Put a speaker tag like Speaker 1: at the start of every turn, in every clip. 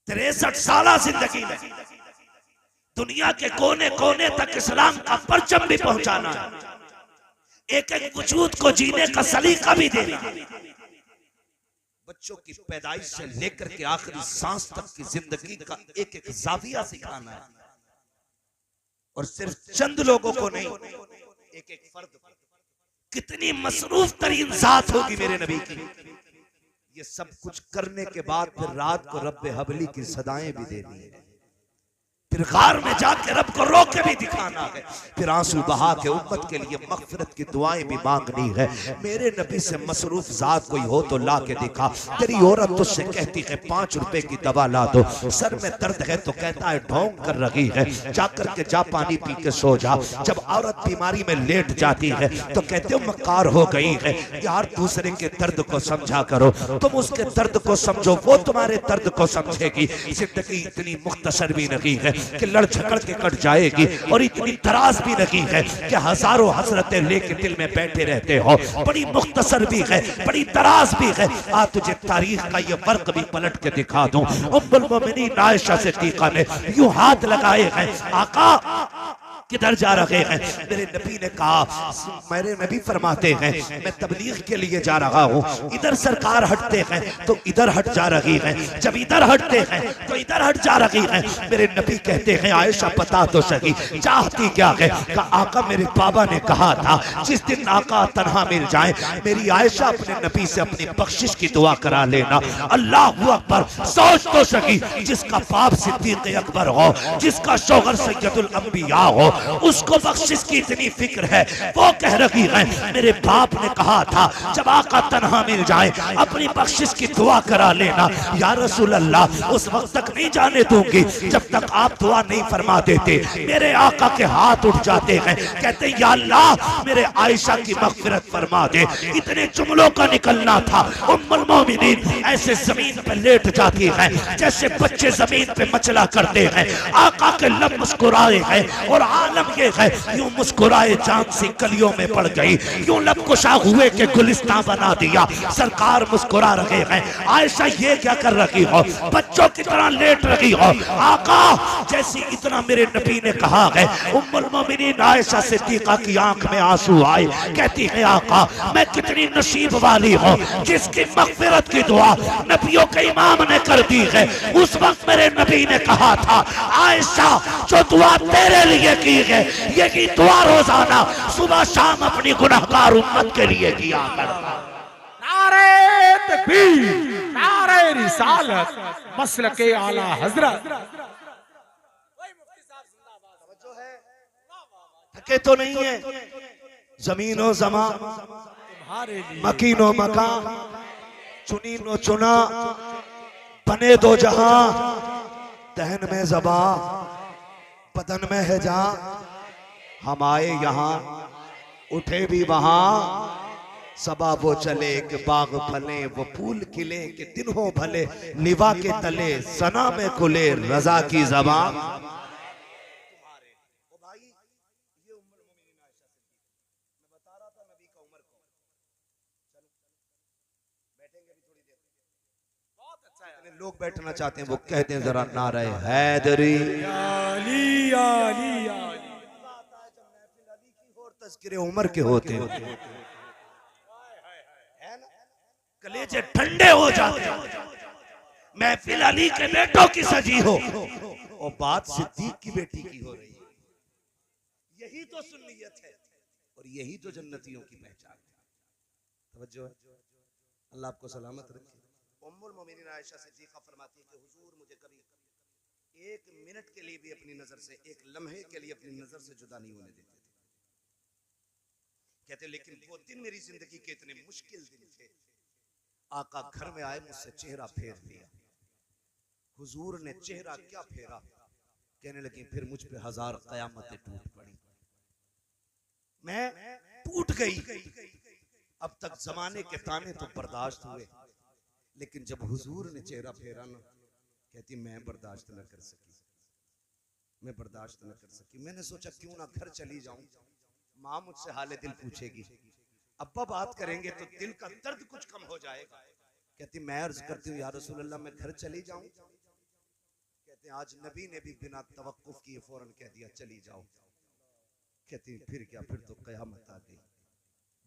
Speaker 1: 63 साल जिंदगी में दुनिया के कोने कोने तक इस्लाम का परचम भी पहुंचाना है, एक एक वजूद को जीने का सलीका भी देना, बच्चों की पैदाइश से लेकर के आखिरी सांस तक की जिंदगी का एक एक जाविया सिखाना है। और सिर्फ चंद लोगों को नहीं, एक एक फर्द। कितनी मसरूफ तरीन जात होगी मेरे नबी की। ये सब कुछ करने के बाद फिर रात को रब्बे हबली की सदाएं भी देनी है, फिर गार में जाके रब को रो के भी दिखाना है, फिर आंसू बहा के उम्मत के लिए मगफिरत की दुआएं भी मांगनी है। मेरे नबी से मसरूफ जात कोई हो तो ला के दिखा। तेरी औरत तुझसे कहती है 5 रुपए की दवा ला दो, सर में दर्द है तो कहता है ढोंग कर रही है, जाकर के जा पानी पी के सो जा। जब औरत बीमारी में लेट जाती है तो कहते हो मक्कार हो गई है। यार दूसरे के दर्द को समझा करो, तुम उसके दर्द को समझो, वो तुम्हारे दर्द को समझेगी। जिंदगी इतनी मुख्तसर भी नहीं है कि लड़ झगड़ के कट जाएगी, और इतनी दराज भी नहीं है कि हजारों हसरतें लेके दिल में बैठे रहते हो। बड़ी मुख्तसर भी है, बड़ी दराज भी है। आज तुझे तारीख का ये फर्क भी पलट के दिखा दूं। उम्मुल मोमिनीन आयशा सिद्दीका ने यूं हाथ लगाए हैं, आका किधर जा रहे हैं? मेरे नबी ने कहा, मेरे नबी फरमाते हैं मैं तबलीग के लिए जा रहा हूँ। इधर सरकार हटते हैं तो इधर हट जा रही है, जब इधर हटते हैं तो इधर हट जा रही है। मेरे नबी कहते हैं आयशा बता तो सही चाहती क्या है? का आका मेरे बाबा ने कहा था जिस दिन आका तन्हा मिल जाए मेरी आयशा अपने नबी से अपनी बख्शिश की दुआ करा लेना। अल्लाह अकबर, सोच तो सही जिसका बाप सिद्दीक अकबर हो, जिसका शौहर सैयदुल अंबिया हो, उसको बख्शिश की इतनी फिक्र है। वो कह रही है मेरे बाप ने कहा था जब आका तन्हा मिल जाए अपनी बख्शिश की दुआ करा लेना। या रसूल अल्लाह उस वक्त तक नहीं जाने दूंगी जब तक आप दुआ नहीं फरमा देते। मेरे आका के हाथ उठ जाते हैं, कहते या अल्लाह मेरे आयशा की मगफिरत फरमा दे। इतने जुमलों का निकलना था। उम्मुल मोमिनीन ऐसे जमीन पर लेट जाती है जैसे बच्चे जमीन पे मचला करते हैं। आका के लब मुस्कुराए हैं और आलम ये है यूं मुस्कुराए चांद सी कलियों में पड़ गई, यूं लब कुशा हुए के गुलिस्तान बना दिया। सरकार मुस्कुरा रहे हैं। आयशा ये क्या कर रही हो? बच्चों की तरह लेट रही हो। आका जैसी इतना मेरे नबी ने कहा है, उम्मुल मोमिनीन आयशा सिद्दीका की आंख में आंसू आए, कहती है आका मैं कितनी नसीब वाली हूँ जिसकी मगफिरत की दुआ नबियों के इमाम ने कर दी है। उस वक्त मेरे नबी ने कहा था आयशा जो दुआ तेरे लिए की है यही दुआ रोजाना सुबह शाम अपनी गुनाहगार उम्मत के लिए किया करता।
Speaker 2: नारे तकबीर, नारे रिसालत, मसलके आला हजरत।
Speaker 1: थके तो नहीं है? जमीनो जमा मकीनो मका चुनीनो चुना बने दो जहां, दहन में जबा बदन में है जा। हम आए यहाँ उठे भी वहां, सबा वो चले कि बाग फले वो फूल खिले कि दिन हो भले, निवा के तले सना में खुले रजा की ज़बान। लोग बैठना चाहते हैं वो कहते हैं जरा नारे हैदरी
Speaker 2: आली आली आली।
Speaker 1: तज़किरे उमर के होते हैं, कलेजे ठंडे हो जाते हैं। महफिल अली के बेटों की सजी हो और बात सिद्दीक की बेटी की हो रही है। यही तो सुन्नियत है और यही तो जन्नतियों की पहचान है। तवज्जो है, अल्लाह आपको सलामत रखे। उम्मुल मोमिनीन आयशा सिद्दीका फरमाती है कि हुजूर मुझे कभी 1 मिनट के लिए भी अपनी नजर से, 1 लम्हे के लिए अपनी नजर से जुदा नहीं होने देते थे। कहते लेकिन वो दिन मेरी जिंदगी के इतने मुश्किल दिन थे। आका घर में आए, मुझसे चेहरा फेर लिया। हुजूर ने चेहरा क्या फेरा, कहने लगी फिर मुझ पे 1000 कयामतें टूट पड़ी, मैं टूट गई। अब तक जमाने के ताने तो बर्दाश्त हुए, लेकिन जब हुजूर ने चेहरा फेरा ना, कहती मैं बर्दाश्त न कर सकी, मैं बर्दाश्त न कर सकी। मैंने सोचा क्यों ना घर चली जाऊं, माँ मुझसे हाले दिल पूछेगी, अब्बा बात करेंगे तो दिल का दर्द कुछ कम हो जाएगा। कहती मैं अर्ज करती हूँ या रसूल अल्लाह मैं घर चली जाऊं? कहते आज नबी ने भी बिना तवक्कुफ किए फौरन कह दिया चली जाओ। कहती फिर क्या, फिर तो कयामत आ गई,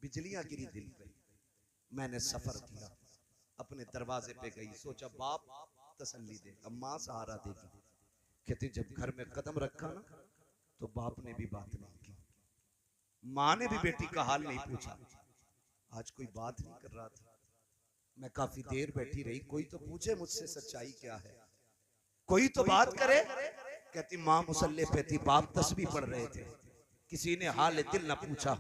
Speaker 1: बिजलियां गिरी दिल पे। मैंने सफर किया, अपने दरवाजे पे गई, सोचा बाप तसल्ली देगा, माँ सहारा देगी। कहती जब घर में कदम रखा ना तो बाप ने भी बात नहीं की, माँ ने भी बेटी का हाल नहीं पूछा। आज कोई बात नहीं कर रहा था। मैं काफी देर बैठी रही, कोई तो पूछे मुझसे सच्चाई क्या है, कोई तो बात करे। कहती माँ मुसल्ले पे थी, बाप तस्बीह पढ़ रहे थे, किसी ने हाल दिल न पूछा।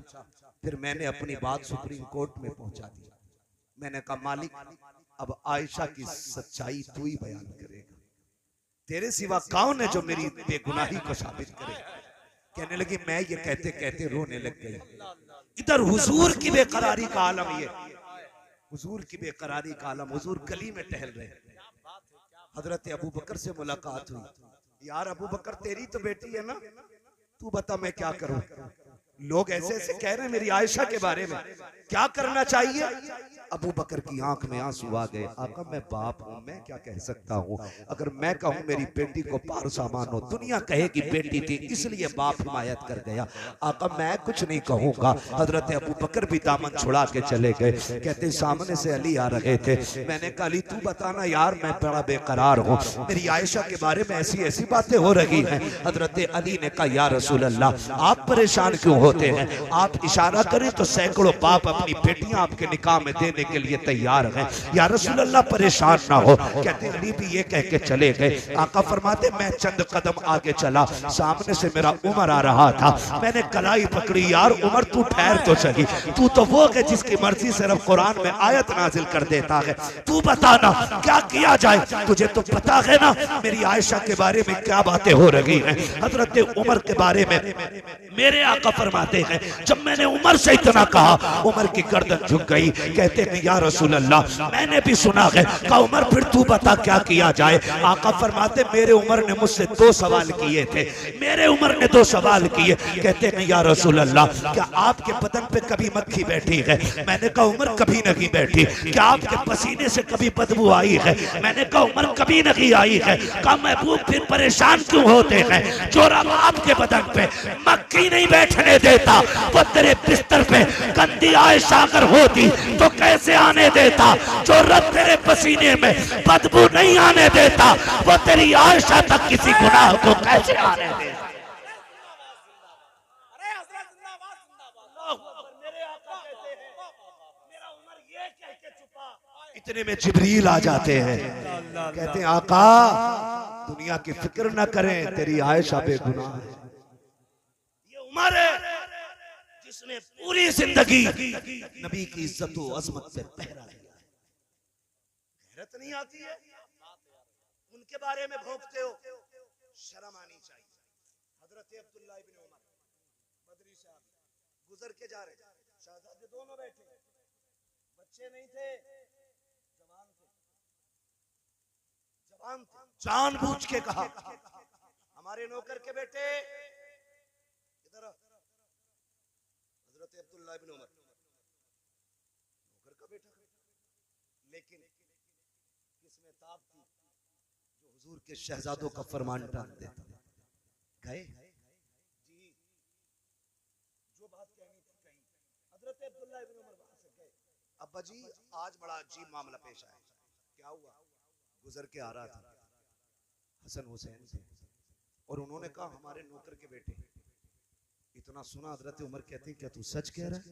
Speaker 1: फिर मैंने अपनी बात सुप्रीम कोर्ट में पहुंचा दी। मैंने कहा मालिक अब आयशा की सच्चाई तू ही बयान करेगा, तेरे सिवा कौन है जो मेरी बेगुनाही को साबित करे। कहने लगी मैं ये कहते कहते रोने लग गई। इधर हुजूर की बेकरारी का आलम, ये हुजूर की बेकरारी का आलम। हुजूर गली में टहल रहे, हजरत अबू बकर से मुलाकात हुई। यार अबू बकर तेरी तो बेटी है ना, तू बता मैं क्या करूं। लोग ऐसे ऐसे कह रहे हैं मेरी आयशा के बारे में, क्या करना चाहिए। अबू बकर की आंख में आंसू आ गए। आका मैं बाप हूं, मैं क्या कह सकता हूं। अगर मैं कहूं मेरी बेटी को पार सामान हो, दुनिया कहे कि बेटी थी इसलिए बाप हिमायत कर गया। आका मैं कुछ नहीं कहूंगा। हजरत अबू बकर भी दामन छुड़ा के चले गए। कहते सामने से अली आ रहे थे। मैंने कहा अली तू बताना यार मैं बड़ा बेकरार हूँ, मेरी आयशा के बारे में ऐसी ऐसी बातें हो रही हैं। हजरत अली ने कहा या रसूल अल्लाह आप परेशान क्यों होते हैं, आप इशारा करें तो सैकड़ों बाप अपनी बेटियां आपके निकाह में देने के लिए तैयार हैं, या रसूल अल्लाह परेशान ना हो। कहते अली भी ये कह के चले गए। आका फरमाते मैं चंद कदम आगे चला, सामने से मेरा उमर आ रहा था। मैंने कलाई पकड़ी, यार उमर तू ठहर तो सही, तू तो वो है जिसकी मर्जी से रब कुरान में आयत नाजिल कर देता है। तू बताना क्या किया जाए, तुझे तो पता है ना मेरी आयशा के बारे में क्या बातें हो रही हैं। हजरत उमर के बारे में मेरे आका फरमाते हैं जब मैंने उमर से इतना कहा उमर की गर्दन झुक गई। कहते हैं या रसूल अल्लाह मैंने भी सुना है। कहा उमर फिर तू बता क्या किया जाए। आका फरमाते मेरे उमर ने मुझसे 2 सवाल किए थे, मेरे उमर ने 2 सवाल किए। कहते हैं या रसूल अल्लाह क्या आपके बदन पे कभी मक्खी बैठी है। मैंने कहा उमर कभी नहीं बैठी। क्या आपके पसीने से कभी बदबू आई है। मैंने कहा उमर कभी नहीं आई है। कहा महबूब फिर परेशान क्यों होते हैं, जो रब आपके बदन पे मक्खी नहीं बैठने देता वो तेरे बिस्तर पे गंदी आयशा अगर होती तो कैसे आने देता। जो रब तेरे पसीने में बदबू नहीं आने देता वो तेरी आयशा तक किसी गुनाह को कैसे आने देता। इतने में जिब्रील आ जाते हैं, कहते हैं आका दुनिया की फिक्र न करें, तेरी आयशा बेगुनाह है। ये उमर है जिसने पूरी जिंदगी नबी की इज्जत और अजमत से पहरा लिया है। हैरत नहीं आती है, उनके बारे में भोंकते हो, शर्म आनी चाहिए। हजरत अब्दुल्लाह इब्न उमर बदरी साहब गुजर के जा रहे, शहजादे दोनों बैठे, बच्चे नहीं थे, जवान थे। जानबूझ के कहा हमारे नौकर के बेटे इधर। हजरत अब्दुल्लाह इब्न उमर नौकर का बेटा, लेकिन किसमें ताब थी जो हुजूर के शहजादों का फरमान टाल देता। गए जी, जो बात कहनी थी कही। हजरत अब्दुल्लाह इब्न उमर वहां से गए। अब्बा जी आज बड़ा अजीब मामला पेश आया। क्या हुआ। गुजर के आ रहा था, हसन हुसैन थे और उन्होंने कहा हमारे नौकर के बेटे। इतना सुना हजरत उमर कहते हैं क्या तू सच कह रहा है,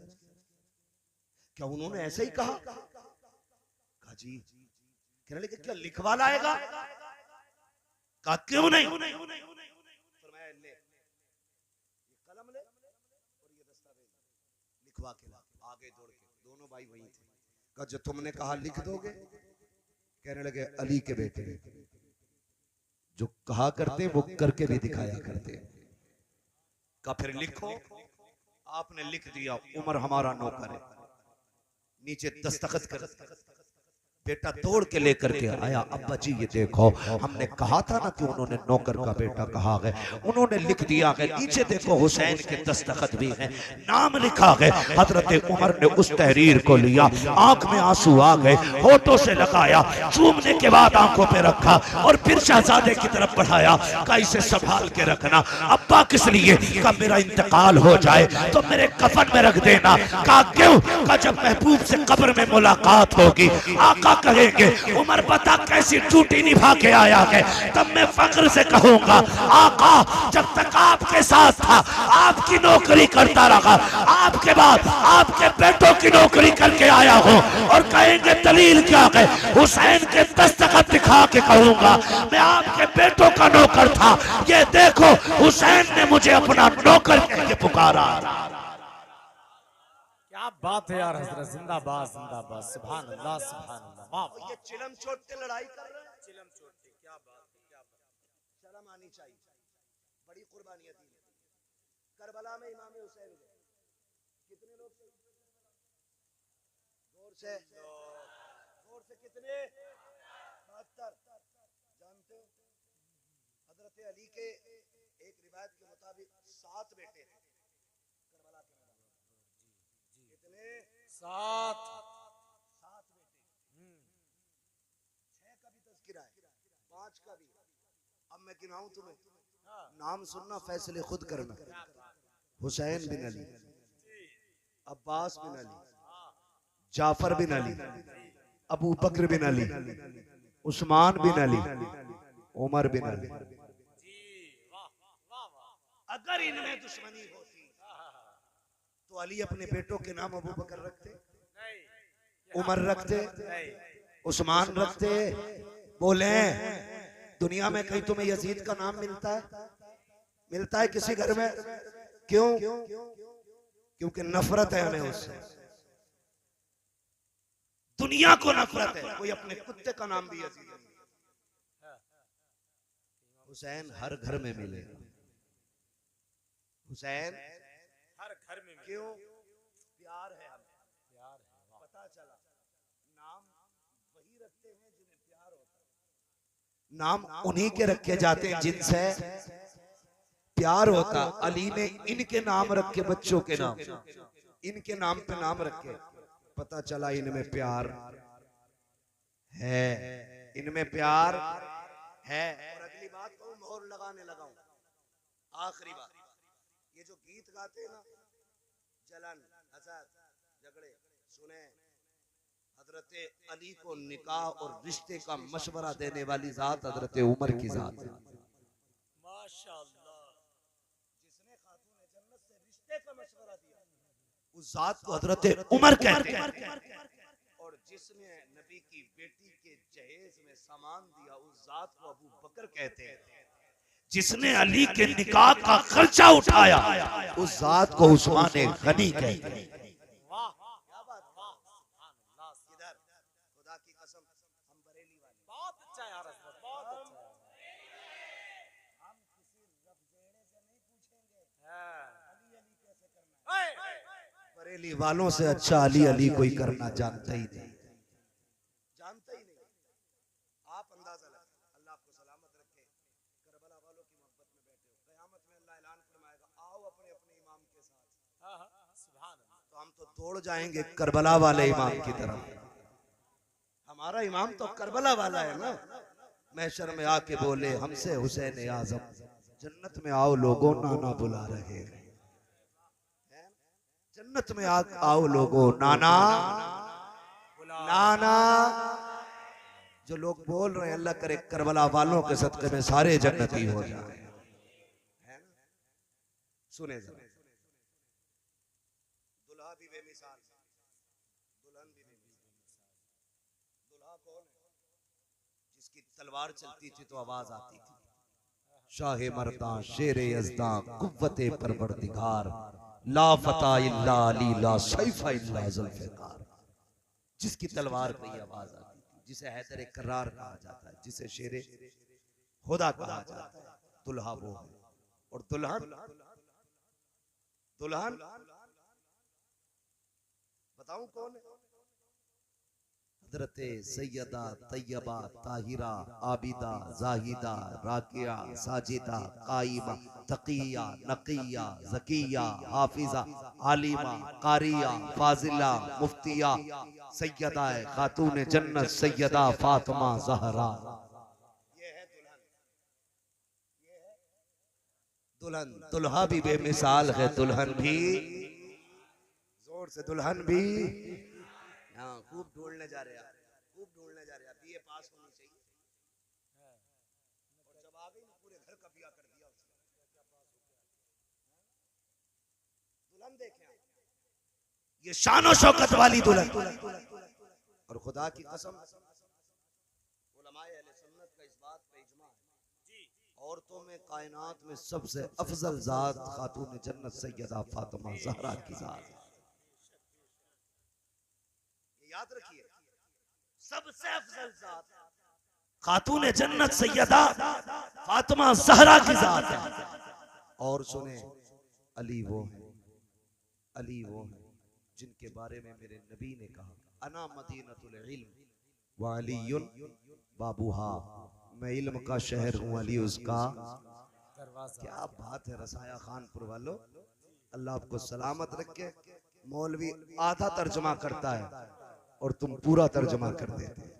Speaker 1: क्या उन्होंने ऐसा ही कहा। कहा जी। कहने लगे क्या लिखवा लाएगा। कहा क्यों नहीं। फरमाया ले ये कलम ले और ये दस्तावेज लिखवा के ला। आगे दौड़ के दोनों भाई वहीं थे। कहा जो तुमने कहा लिख दोगे। कहने लगे अली के बेटे जो कहा करते वो करके भी दिखाया करते। का फिर लिखो। आपने लिख दिया उमर हमारा नौकर है, नीचे दस्तखत कर बेटा दौड़ के लेकर के आया, अब्बा जी ये देखो, हमने कहा था ना कि उन्होंने नौकर का बेटा कहा है, उन्होंने लिख दिया है, नीचे देखो हुसैन के दस्तखत भी हैं, नाम लिखा है। हजरत उमर ने उस तहरीर को लिया, आंख में आंसू आ गए, होठों से लगाया, चूमने के बाद आंखों पे रखा और फिर शहजादे की तरफ बढ़ाया, कहा इसे संभाल के रखना। अब्बा किस लिए? कहा मेरा इंतकाल हो जाए तो मेरे कफन में रख देना। कहा क्यों? कहा जब महबूब से कब्र में मुलाकात होगी, आका कहेंगे उमर बता कैसी ड्यूटी निभा के आया है, तब मैं फख्र से कहूंगा आका जब तक आपके साथ था आपकी नौकरी करता रहा, आपके बाद आपके बेटों की नौकरी करके आया हूं। और कहेंगे दलील क्या है? हुसैन के दस्तखत दिखा के कहूंगा मैं आपके बेटों का नौकर था, ये देखो हुसैन ने मुझे अपना नौकर कह के पुकारा।
Speaker 2: क्या बात है यार हजरत, जिंदाबाद जिंदाबाद, सुभान अल्लाह सुभान अल्लाह। वाह
Speaker 1: ये चिलम चोट के लड़ाई कर रहे हैं,
Speaker 2: चिलम चोटी, क्या बात है, क्या बात।
Speaker 1: शर्म आनी चाहिए, बड़ी कुर्बानियां दी करबला में। इमाम हुसैन कितने लोग थे? जोर से कितने? 72। जानते हो हजरत अली के एक रिवायत के मुताबिक 7 बेटे थे करबला के मैदान में। कितने?
Speaker 2: 7
Speaker 1: बेटे। 6 का भी तज़किरा है, 5 का भी। अब मैं गिनाऊं तुम्हें, नाम सुनना, फैसले खुद करना। हुसैन बिन अली, अब्बास बिन अली, जाफर बिन अली, अबू बकर बिन अली, उस्मान बिन अली, उमर बिन अली। अगर इनमें दुश्मनी होती तो अली अपने बेटों के नाम अबू बकर रखते, उमर रखते, उस्मान रखते। बोले दुनिया में कहीं तुम्हें यजीद का नाम मिलता है? मिलता है किसी घर में? क्यों? क्योंकि नफरत है हमें उससे, दुनिया को नफरत है। कोई अपने कुत्ते का नाम भी यजीद नहीं। हुसैन हर घर में मिलेगा, हुसैन
Speaker 2: हर घर में।
Speaker 1: क्यों? प्यार है हमें, प्यार है। पता चला नाम वही रखते हैं जिन्हें प्यार होता है, नाम उन्हीं के रखे जाते हैं जिनसे प्यार होता। अली ने इनके नाम रखे, बच्चों के नाम, इनके नाम पे नाम रखे। पता चला इनमें प्यार है, इनमें प्यार है। और अगली बात को मोहर लगाने लगाऊं, आखिरी बात, ये जो गीत गाते हैं ना, जलन, हसद, झगड़े, सुने, हजरत अली को निकाह और रिश्ते का मशवरा देने वाली जात हजरत उमर की जात है। माशाअल्लाह, जिसने खातून जन्नत से रिश्ते का मशवरा दिया उस जात को हजरत उमर कहते हैं। और जिसने नबी की बेटी के जहेज में सामान दिया उस जात को अबू बकर कहते हैं। जिसने अली के निकाह का खर्चा उठाया उस जात को उस्मान गनी कहते हैं। वाह क्या बात, वाह इधर खुदा की कसम, हम बरेली वाले
Speaker 2: बहुत अच्छा है यार हजरत, बहुत अच्छा है।
Speaker 1: हम किसी रबजेड़े से नहीं पूछेंगे अली अली कैसे करना है। बरेली वालों से अच्छा अली अली कोई करना जानता ही नहीं, जानता ही नहीं। आप अंदाजा लगाएं, अल्लाह आपको सलामत रखे, करबला वालों की मोहब्बत में बैठे हो। क़यामत में अल्लाह ऐलान फरमाएगा आओ अपने अपने इमाम के साथ।
Speaker 2: सुभान अल्लाह।
Speaker 1: तो हम तो दौड़ जाएंगे करबला वाले इमाम की तरफ। हमारा इमाम तो करबला वाला है ना। महशर में आके बोले हमसे हुसैन आजम, जन्नत में आओ लोगों, नाना बुला रहे हैं। जन्नत में आओ लोगों, नाना नाना। जो लोग बोल रहे हैं अल्लाह करे करबला वालों के सदक़े में सारे जन्नती हो जाए। सुने जरा, दुल्हा भी बेमिसाल, दुल्हन भी बेमिसाल। दुल्हा कौन है? जिसकी तलवार चलती थी तो आवाज आती थी, शाहे मर्दा शेरे यज़दा कुव्वते परवरदिगार, ला फता इल्ला अली ला सैफा इल्ला ज़ुल्फ़िकार। जिसकी तलवार पे ये आवाज आती थी, जिसे हैदर करार कहा जाता है, जिसे शेरे खुदा कहा जाता है, दुल्हा वो है। और दुल्हन, दुल्हन बताऊं कौन है? हजरत सैयदा तैयबा ताहिरा आबिदा जाहिदा राकिया साजिदा काइमा तकिया नकिया जकिया हाफिजा आलिमा कारिया फाजिला मुफ्तिया सैयदा खातून जन्नत सैयदा फातिमा ज़हरा। ये है दुल्हन, दुल्हा भी बेमिसाल है, दुल्हन भी जोर से, दुल्हन भी। हाँ, खूब ढूंढने जा रहे हैं, खूब ढूंढने जा रहे हैं। बीए पास होनी चाहिए और जब आ गई ना पूरे घर का बिया कर दिया उसने। दुल्हन देखें ये शान और शौकत वाली दुल्हन। और खुदा की कसम उलमाए अहले सुन्नत का इस बात पे इजमा है, औरतों में कायनात में सबसे अफजल जात खातून जन्नत सैयदा फातिमा ज़हरा की जात है। याद रखिए, सबसे अफजल जात खातून जन्नत सैयदा फातिमा ज़हरा की जात है। और सुने, अली वो है, अली वो है जिनके बारे में मेरे नबी ने कहा, अना मदीनतुल इल्म व अलीयुन बाबूहा, मैं इल्म का शहर हूँ, अली उसका दरवाजा। क्या बात है रसाया खानपुर वालों, अल्लाह आपको सलामत रखे। मौलवी आधा तर्जमा करता है और तुम पूरा तर्जमा कर देते हैं।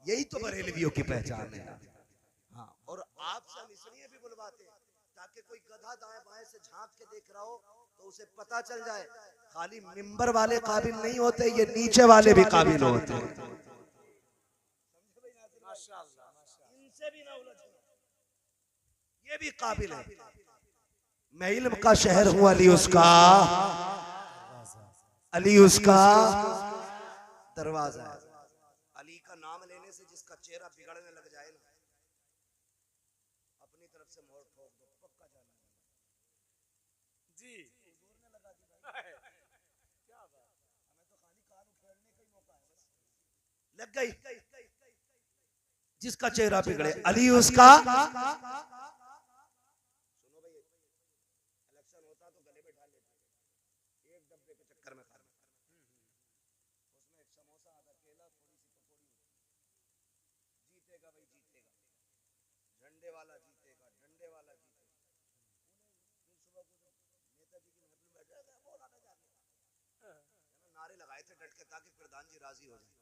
Speaker 1: यही तो बरेलवियों की पहचान है। हाँ, और आपसे हम इसलिए भी बुलवाते हैं ताकि कोई गधा दाएं बाएं से झांक के देख रहा हो तो उसे पता चल जाए खाली मिंबर वाले काबिल नहीं होते, ये नीचे वाले भी काबिल होते हैं। इनसे भी ना उलझो, ये भी काबिल है। मैं इल्म का शहर हूँ, अली उसका, अली उसका दरवाजा है। अली का नाम लेने से जिसका चेहरा बिगड़ने लग जाए ना, अपनी तरफ से मोहर ठोक दो, पक्का जाना जी। क्या बात, हमें तो खाली कान उखेड़ने का ही मौका है, बस लग गई। जिसका चेहरा बिगड़े, अली उसका। सुनो भाई, इलेक्शन होता तो गले में ढाल लेते, एक डब्बे के चक्कर में खा, उसमें एक समोसा, आधा केला, थोड़ी सी पकौड़ी, जीतेगा भाई जीतेगा, झंडे वाला जीतेगा, डंडे वाला जीतेगा। फिर सुबह को नेताजी की महफिल में बैठा था, बोला ना जाके नारे लगाए थे डट के ताकि प्रधान जी राजी हो जाए।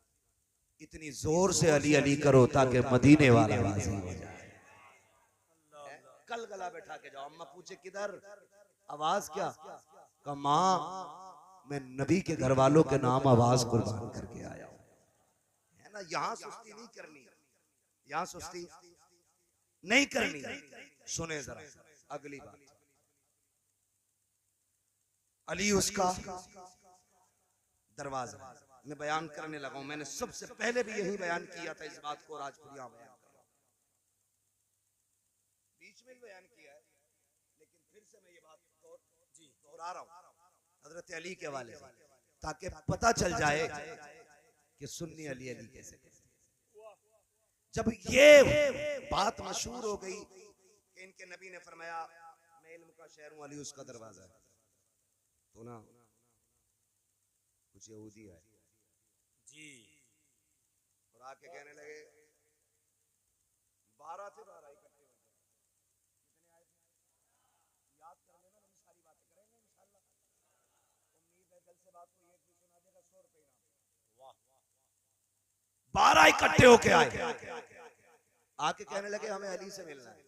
Speaker 1: इतनी जोर से अली अली करो ताकि मदीने वाला राजी हो जाए। कल गला बैठा के जाओ, अम्मा पूछे किधर, आवाज क्या, का माँ मैं नबी के घर वालों के नाम आवाज कुर्बान करके आया हूं, है ना। यहां सुस्ती नहीं करनी, यहां सुस्ती नहीं करनी। सुने जरा अगली बात, अली उसका दरवाजा मैं बयान करने लगा हूं। मैंने सबसे पहले भी यही बयान किया था इस बात को, आज फिर यहां बयान कर रहा हूं। बीच में बयान किया है लेकिन फिर से मैं ये बात दोहरा रहा हूं हजरत अली के हवाले से, ताकि पता चल जाए कि सुन्नी अली अली कैसे। जब ये बात मशहूर हो गई कि इनके नबी ने फरमाया मैं इल्म का शहर हूं, अली उसका दरवाजा है, तो ना कुछ यहूदी आए जी और आके कहने लगे, 12 थे, 12 इकट्ठे हो गए। कितने आए थे याद कर लेना, हम सारी बातें करेंगे इंशाल्लाह। उम्मीद है दिल से बात को एक भी सुना देगा, 100 रुपए इनाम। वाह, 12 इकट्ठे होके आए, आके कहने लगे हमें अली से मिलना है।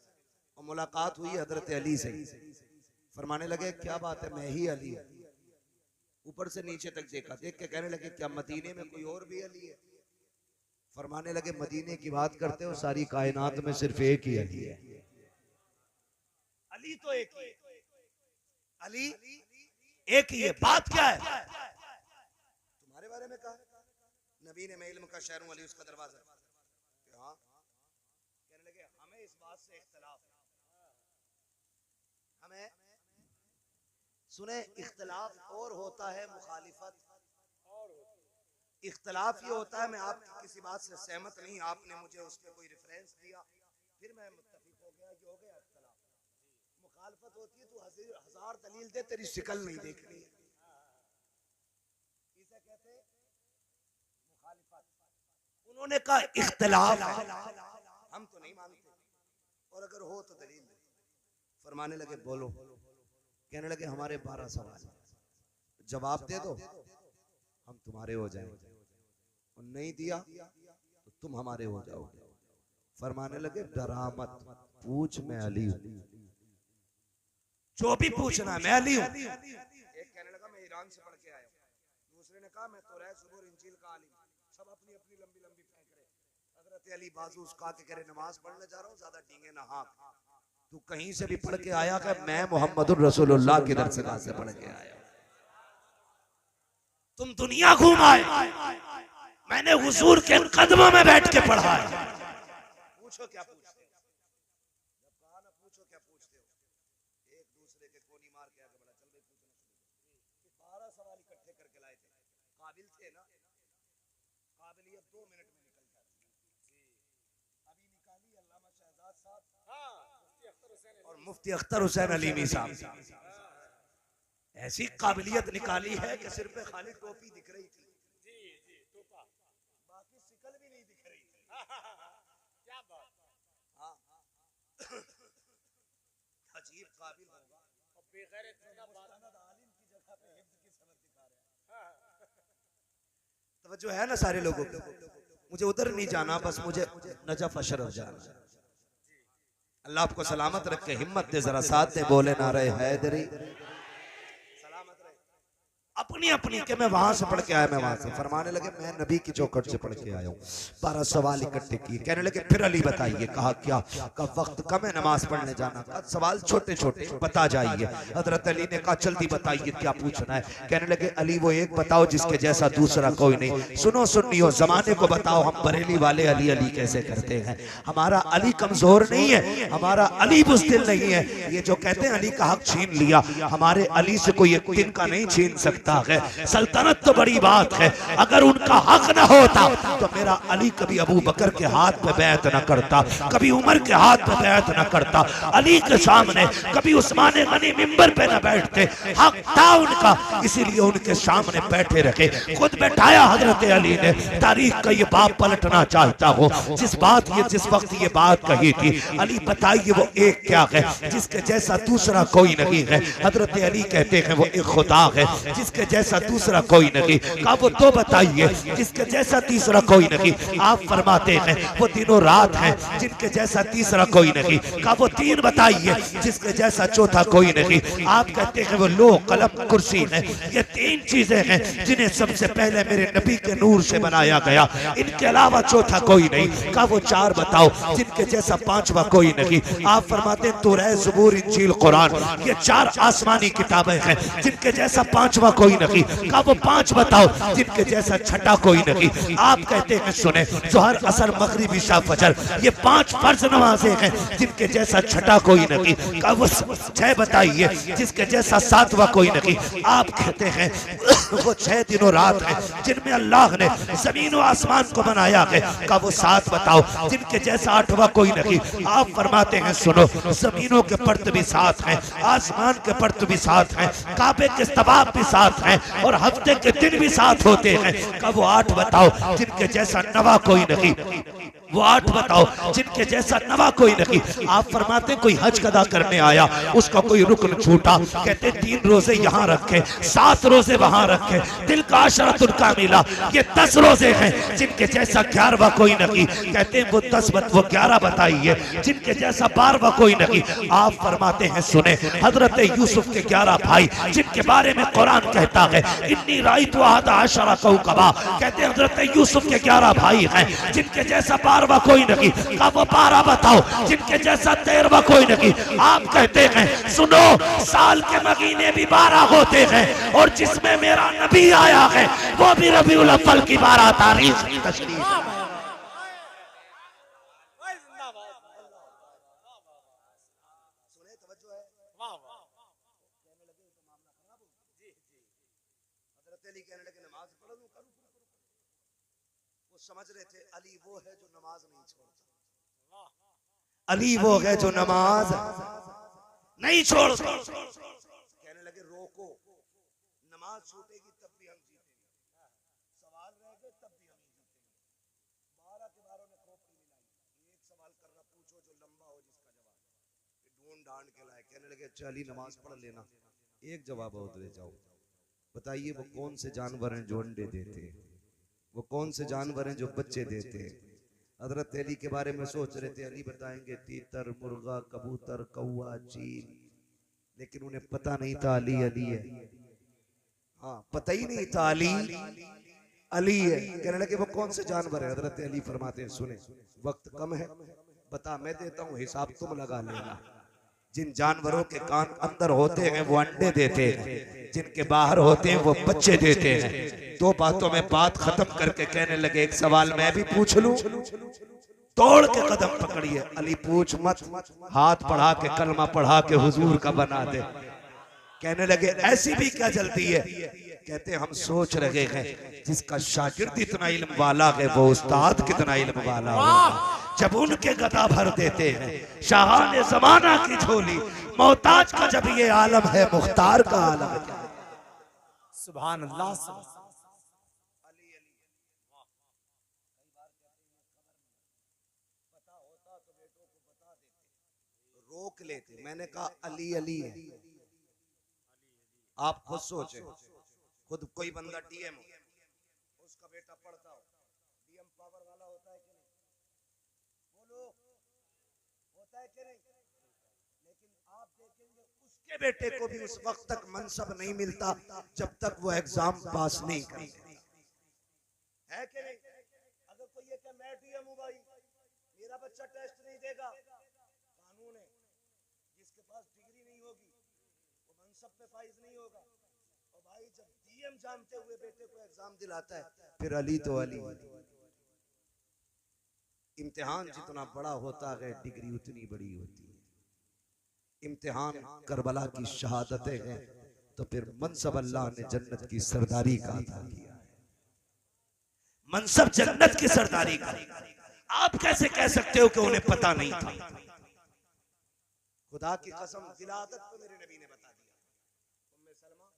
Speaker 1: और मुलाकात हुई हजरत अली से, फरमाने लगे क्या बात है, मैं ही अली हूं। ऊपर से नीचे तक देखा, देख के कहने लगे क्या मदीने में कोई और भी अली है। फरमाने लगे मदीने की बात करते हो, सारी कायनात में सिर्फ एक ही अली है। अली तो एक ही, अली एक ही है। बात क्या है, तुम्हारे बारे में कहा नबी ने मैं इल्म का शहर हूं, अली उसका दरवाजा। हाँ, कहने लगे हमें इस बात से इख्तलाफ है, हमें सुने, इख्तलाफ और होता है, मुखालिफत और होती है। इख्तलाफ ये होता है मैं आपकी किसी बात से सहमत नहीं, आपने मुझे उस पर कोई रेफरेंस दिया, फिर मैं मुत्तफिक हो गया, ये हो गया इख्तलाफ। मुखालफत होती है तू हजार दलील दे, तेरी शिकल नहीं देखनी है, इसे कहते मुखालिफत। उन्होंने कहा इख्तिलाफ है, हम तो नहीं मानते, और अगर हो तो दलील दे। फरमाने लगे बोलो। कहने लगे हमारे 12 सवाल, जवाब दे दो हम तुम्हारे हो जाएंगे, और नहीं दिया तो तुम हमारे हो जाओगे। फरमाने लगे डरा मत, पूछ, मैं अली हूं, जो भी पूछना मैं अली हूं। एक कहने लगा मैं ईरान से पढ़ के आया हूं, दूसरे ने कहा मैं तौरात, ज़बूर, इंजील का आलिम। सब अपनी अपनी लंबी लंबी फेंक रहे। हजरत अली बाजू उसका के करे नमाज पढ़ने जा रहा हूं, ज्यादा डींगे ना हाँक, तू कहीं से भी पढ़ के आया कि मैं मोहम्मदुर रसूलुल्लाह की दरगाह से पढ़ के आया। तुम दुनिया घूम आए, मैंने हुजूर के कदमों में बैठ के पढ़ा है। पूछो क्या पूछते हो, जब कहा ना पूछो क्या पूछते हो, एक दूसरे के कोनी मार के आगे बढ़ा, चल भाई पूछना शुरू। 12 सवाल इकट्ठे करके लाए थे, काबिल थे ना, काबिलियत 2 मिनट में निकल जाती है। अभी निकाली अल्लामा शहजाद साहब और मुफ्ती अख्तर हुसैन अलीमी साहब, ऐसी काबिलियत निकाली है कि सिर पे खाली टोपी दिख रही थी, बाकी शिकल भी नहीं दिख रही थी। क्या बात, हाँ अजीब काबिल होगा, और बेगैरत आलिम की जगह पे हिफ्ज़ की सनद दिखा रहे हैं। तवज्जो है ना सारे लोगों को? मुझे उधर नहीं जाना, बस मुझे नजफ अशरफ जाना। अल्लाह आपको सलामत रखे, हिम्मत दे, जरा साथ दे, बोले नारे हैदरी। अपनी अपनी के मैं वहां से पढ़ के आया, मैं वहां से। फरमाने लगे मैं नबी की चौखट से पढ़ के आया हूँ। 12 सवाल इकट्ठे किए। कहने लगे फिर अली बताइए। कहा क्या? कहा वक्त कम है नमाज पढ़ने जाना। कहा सवाल छोटे छोटे बता जाइए। हजरत अली ने कहा जल्दी बताइए क्या पूछना है। कहने लगे अली वो एक बताओ जिसके जैसा दूसरा कोई नहीं। सुनो सुन्नियो, जमाने को बताओ हम बरेली वाले अली अली कैसे करते हैं। हमारा अली कमजोर नहीं है, हमारा अली बुज़दिल नहीं है। ये जो कहते हैं अली का हक छीन लिया, हमारे अली से कोई एक दिन का नहीं छीन सकता है। सल्तनत तो बड़ी बात है, अगर उनका हक न होता तो मेरा अली कभी अबू बकर के हाथ पे बैत न करता, कभी उमर के हाथ पे बैत न करता, अली के सामने कभी उस्मान गनी मिंबर पे न बैठते। हक था उनका, इसीलिए उनके सामने बैठे रखे, खुद बैठाया हजरत अली ने। तारीख का ये बाप पलटना चाहता हो, जिस वक्त ये बात कही थी, अली बताइए वो एक क्या है जिसके जैसा दूसरा कोई नहीं है। हजरत अली कहते हैं वो एक खुदा है जिसके जैसा दूसरा कोई नहीं। कहा वो तो बताइए जिसके जैसा तीसरा कोई नहीं। आप फरमाते हैं वो दिनों रात है जिनके जैसा तीसरा कोई नहीं। कहा वो 3 बताइए जिसके जैसा चौथा कोई नहीं। आप कहते हैं वो लोह कलम कुर्सी है, ये 3 चीजें हैं जिन्हें सबसे पहले मेरे नबी के नूर से बनाया गया, इनके अलावा चौथा कोई नहीं। कहा वो 4 बताओ जिनके जैसा 5वां कोई नहीं। आप फरमाते हैं तौरात, ज़बूर, इंजील, कुरान, ये 4 आसमानी किताबें हैं जिनके जैसा 5वां कोई नहीं। कहा वो 5 बताओ जिनके जैसा छठा कोई नहीं। आप कहते हैं सुने जोहर, असर, मगरिब, इशा, फजर, ये 5 फर्ज नमाजें हैं जिनके जैसा छठा कोई नहीं। कहा वो 6 बताइए जिसके जैसा 7वां कोई नहीं। आप कहते हैं वो 6 दिनों रात है जिनमें अल्लाह ने जमीन और आसमान को बनाया है। कहा वो 7 बताओ जिनके जैसा 8वां कोई नहीं। आप फरमाते हैं सुनो जमीनों के पर्त भी 7 हैं, आसमान के पर्त भी 7 हैं, काबे के तवाफ भी 7 हैं, और हफ्ते के दिन भी 7 होते हैं। कब वो 8 बताओ जिनके जैसा 9वां कोई नहीं। वो 8 बताओ जिनके जैसा 9वां कोई नहीं। आप फरमाते कोई हज अदा करने आया, उसका कोई रुकन छूटा, कहते 3 रोजे यहाँ रखे, 7 रोजे वहां रखे, दिल का अशरतुल कामिला, ये 10 रोजे हैं जिनके जैसा 11वां कोई नहीं। कहते हैं वो 10 वो 11 बताइए जिनके जैसा 12वां कोई नहीं। आप फरमाते हैं सुने हजरत यूसुफ के 11 भाई जिनके बारे में कुरान कहता है इन्नी राइतु अहदा अशरा कौकबा। कहते हैं हजरत यूसुफ के 11 भाई हैं जिनके जैसा 12वां कोई नहीं। कहा वो 12 बताओ जिनके जैसा 13वां कोई नहीं। आप कहते हैं सुनो साल के महीने भी 12 होते हैं, और जिसमें मेरा नबी आया है वो भी रबीउल अव्वल की 12 तारीख की तशरीफ है। समझ रहे थे अली वो है जो नमाज नहीं छोड़ता, अली वो है जो नमाज नहीं छोड़ता। कहने लगे रोको, नमाज छूटेगी तब भी हम जीतेंगे, सवाल रह गए तब भी हम जीतेंगे। ढांड के लाए, कहने लगे अच्छा अली नमाज पढ़ लेना। एक जवाब और दे जाओ, बताइए वो कौन से जानवर हैं जो अंडे देते हैं, वो कौन से जानवर हैं जो बच्चे देते हैं। हजरत अली के बारे में सोच रहे थे, अली बताएंगे तीतर, मुर्गा, कबूतर, कौवा, चील, लेकिन उन्हें पता नहीं था अली अली है। हाँ, पता ही नहीं था अली अली है। कहने लगे वो कौन से जानवर है। हजरत अली फरमाते हैं सुने, वक्त कम है, बता मैं देता हूँ, हिसाब तुम लगा लेना। जिन जानवरों के कान अंदर होते हैं वो अंडे देते हैं, जिनके बाहर होते हैं वो बच्चे देते हैं। दो बातों में बात खत्म करके कहने लगे एक सवाल मैं भी पूछ लूं। तोड़ के कदम पकड़िए, अली पूछ मत, हाथ बढ़ा के कलमा पढ़ा के हुजूर का बना दे। कहने लगे ऐसी भी क्या जल्दी है। कहते हम सोच रहे हैं जिसका शागिर्द इतना इल्म वाला है वो उस्ताद कितना इल्म वाला होगा। जब उनके गदा भर देते हैं शाहाने जमाना की झोली, मोहताज का जब ये आलम है मुख्तार का आलम है।
Speaker 2: सुभान अल्लाह।
Speaker 1: रोक लेते, मैंने कहा अली अली है। आप खुद सोचे, खुद कोई बंदा डीएम उसका बेटा पढ़ता हो, डीएम पावर वाला होता है कि नहीं? बोलो, होता है कि नहीं? लेकिन आप देखेंगे उसके बेटे को भी उस वक्त तक मनसब नहीं मिलता जब तक वो एग्जाम पास नहीं करते, है कि नहीं? अगर कोई ये कहे मैं डीएम हूं भाई, मेरा बच्चा टेस्ट नहीं देगा, कानून है जिसके पास डिग्री नहीं होगी वो मनसब पे फाइज नहीं होगा। और भाई जब डीएम जानते हुए बेटे को एग्जाम दिलाता है, फिर अली तो अली। इम्तिहान जितना बड़ा होता है डिग्री उतनी बड़ी होती है। इम्तिहान करबला की शहादतें हैं तो फिर मनसब अल्लाह ने जन्नत की सरदारी का अता किया है। मनसब जन्नत की सरदारी का आप कैसे कह सकते हो कि उन्हें पता नहीं था? खुदा की कसम विलादत पे मेरे नबी ने बता दिया। उम्मे सलमा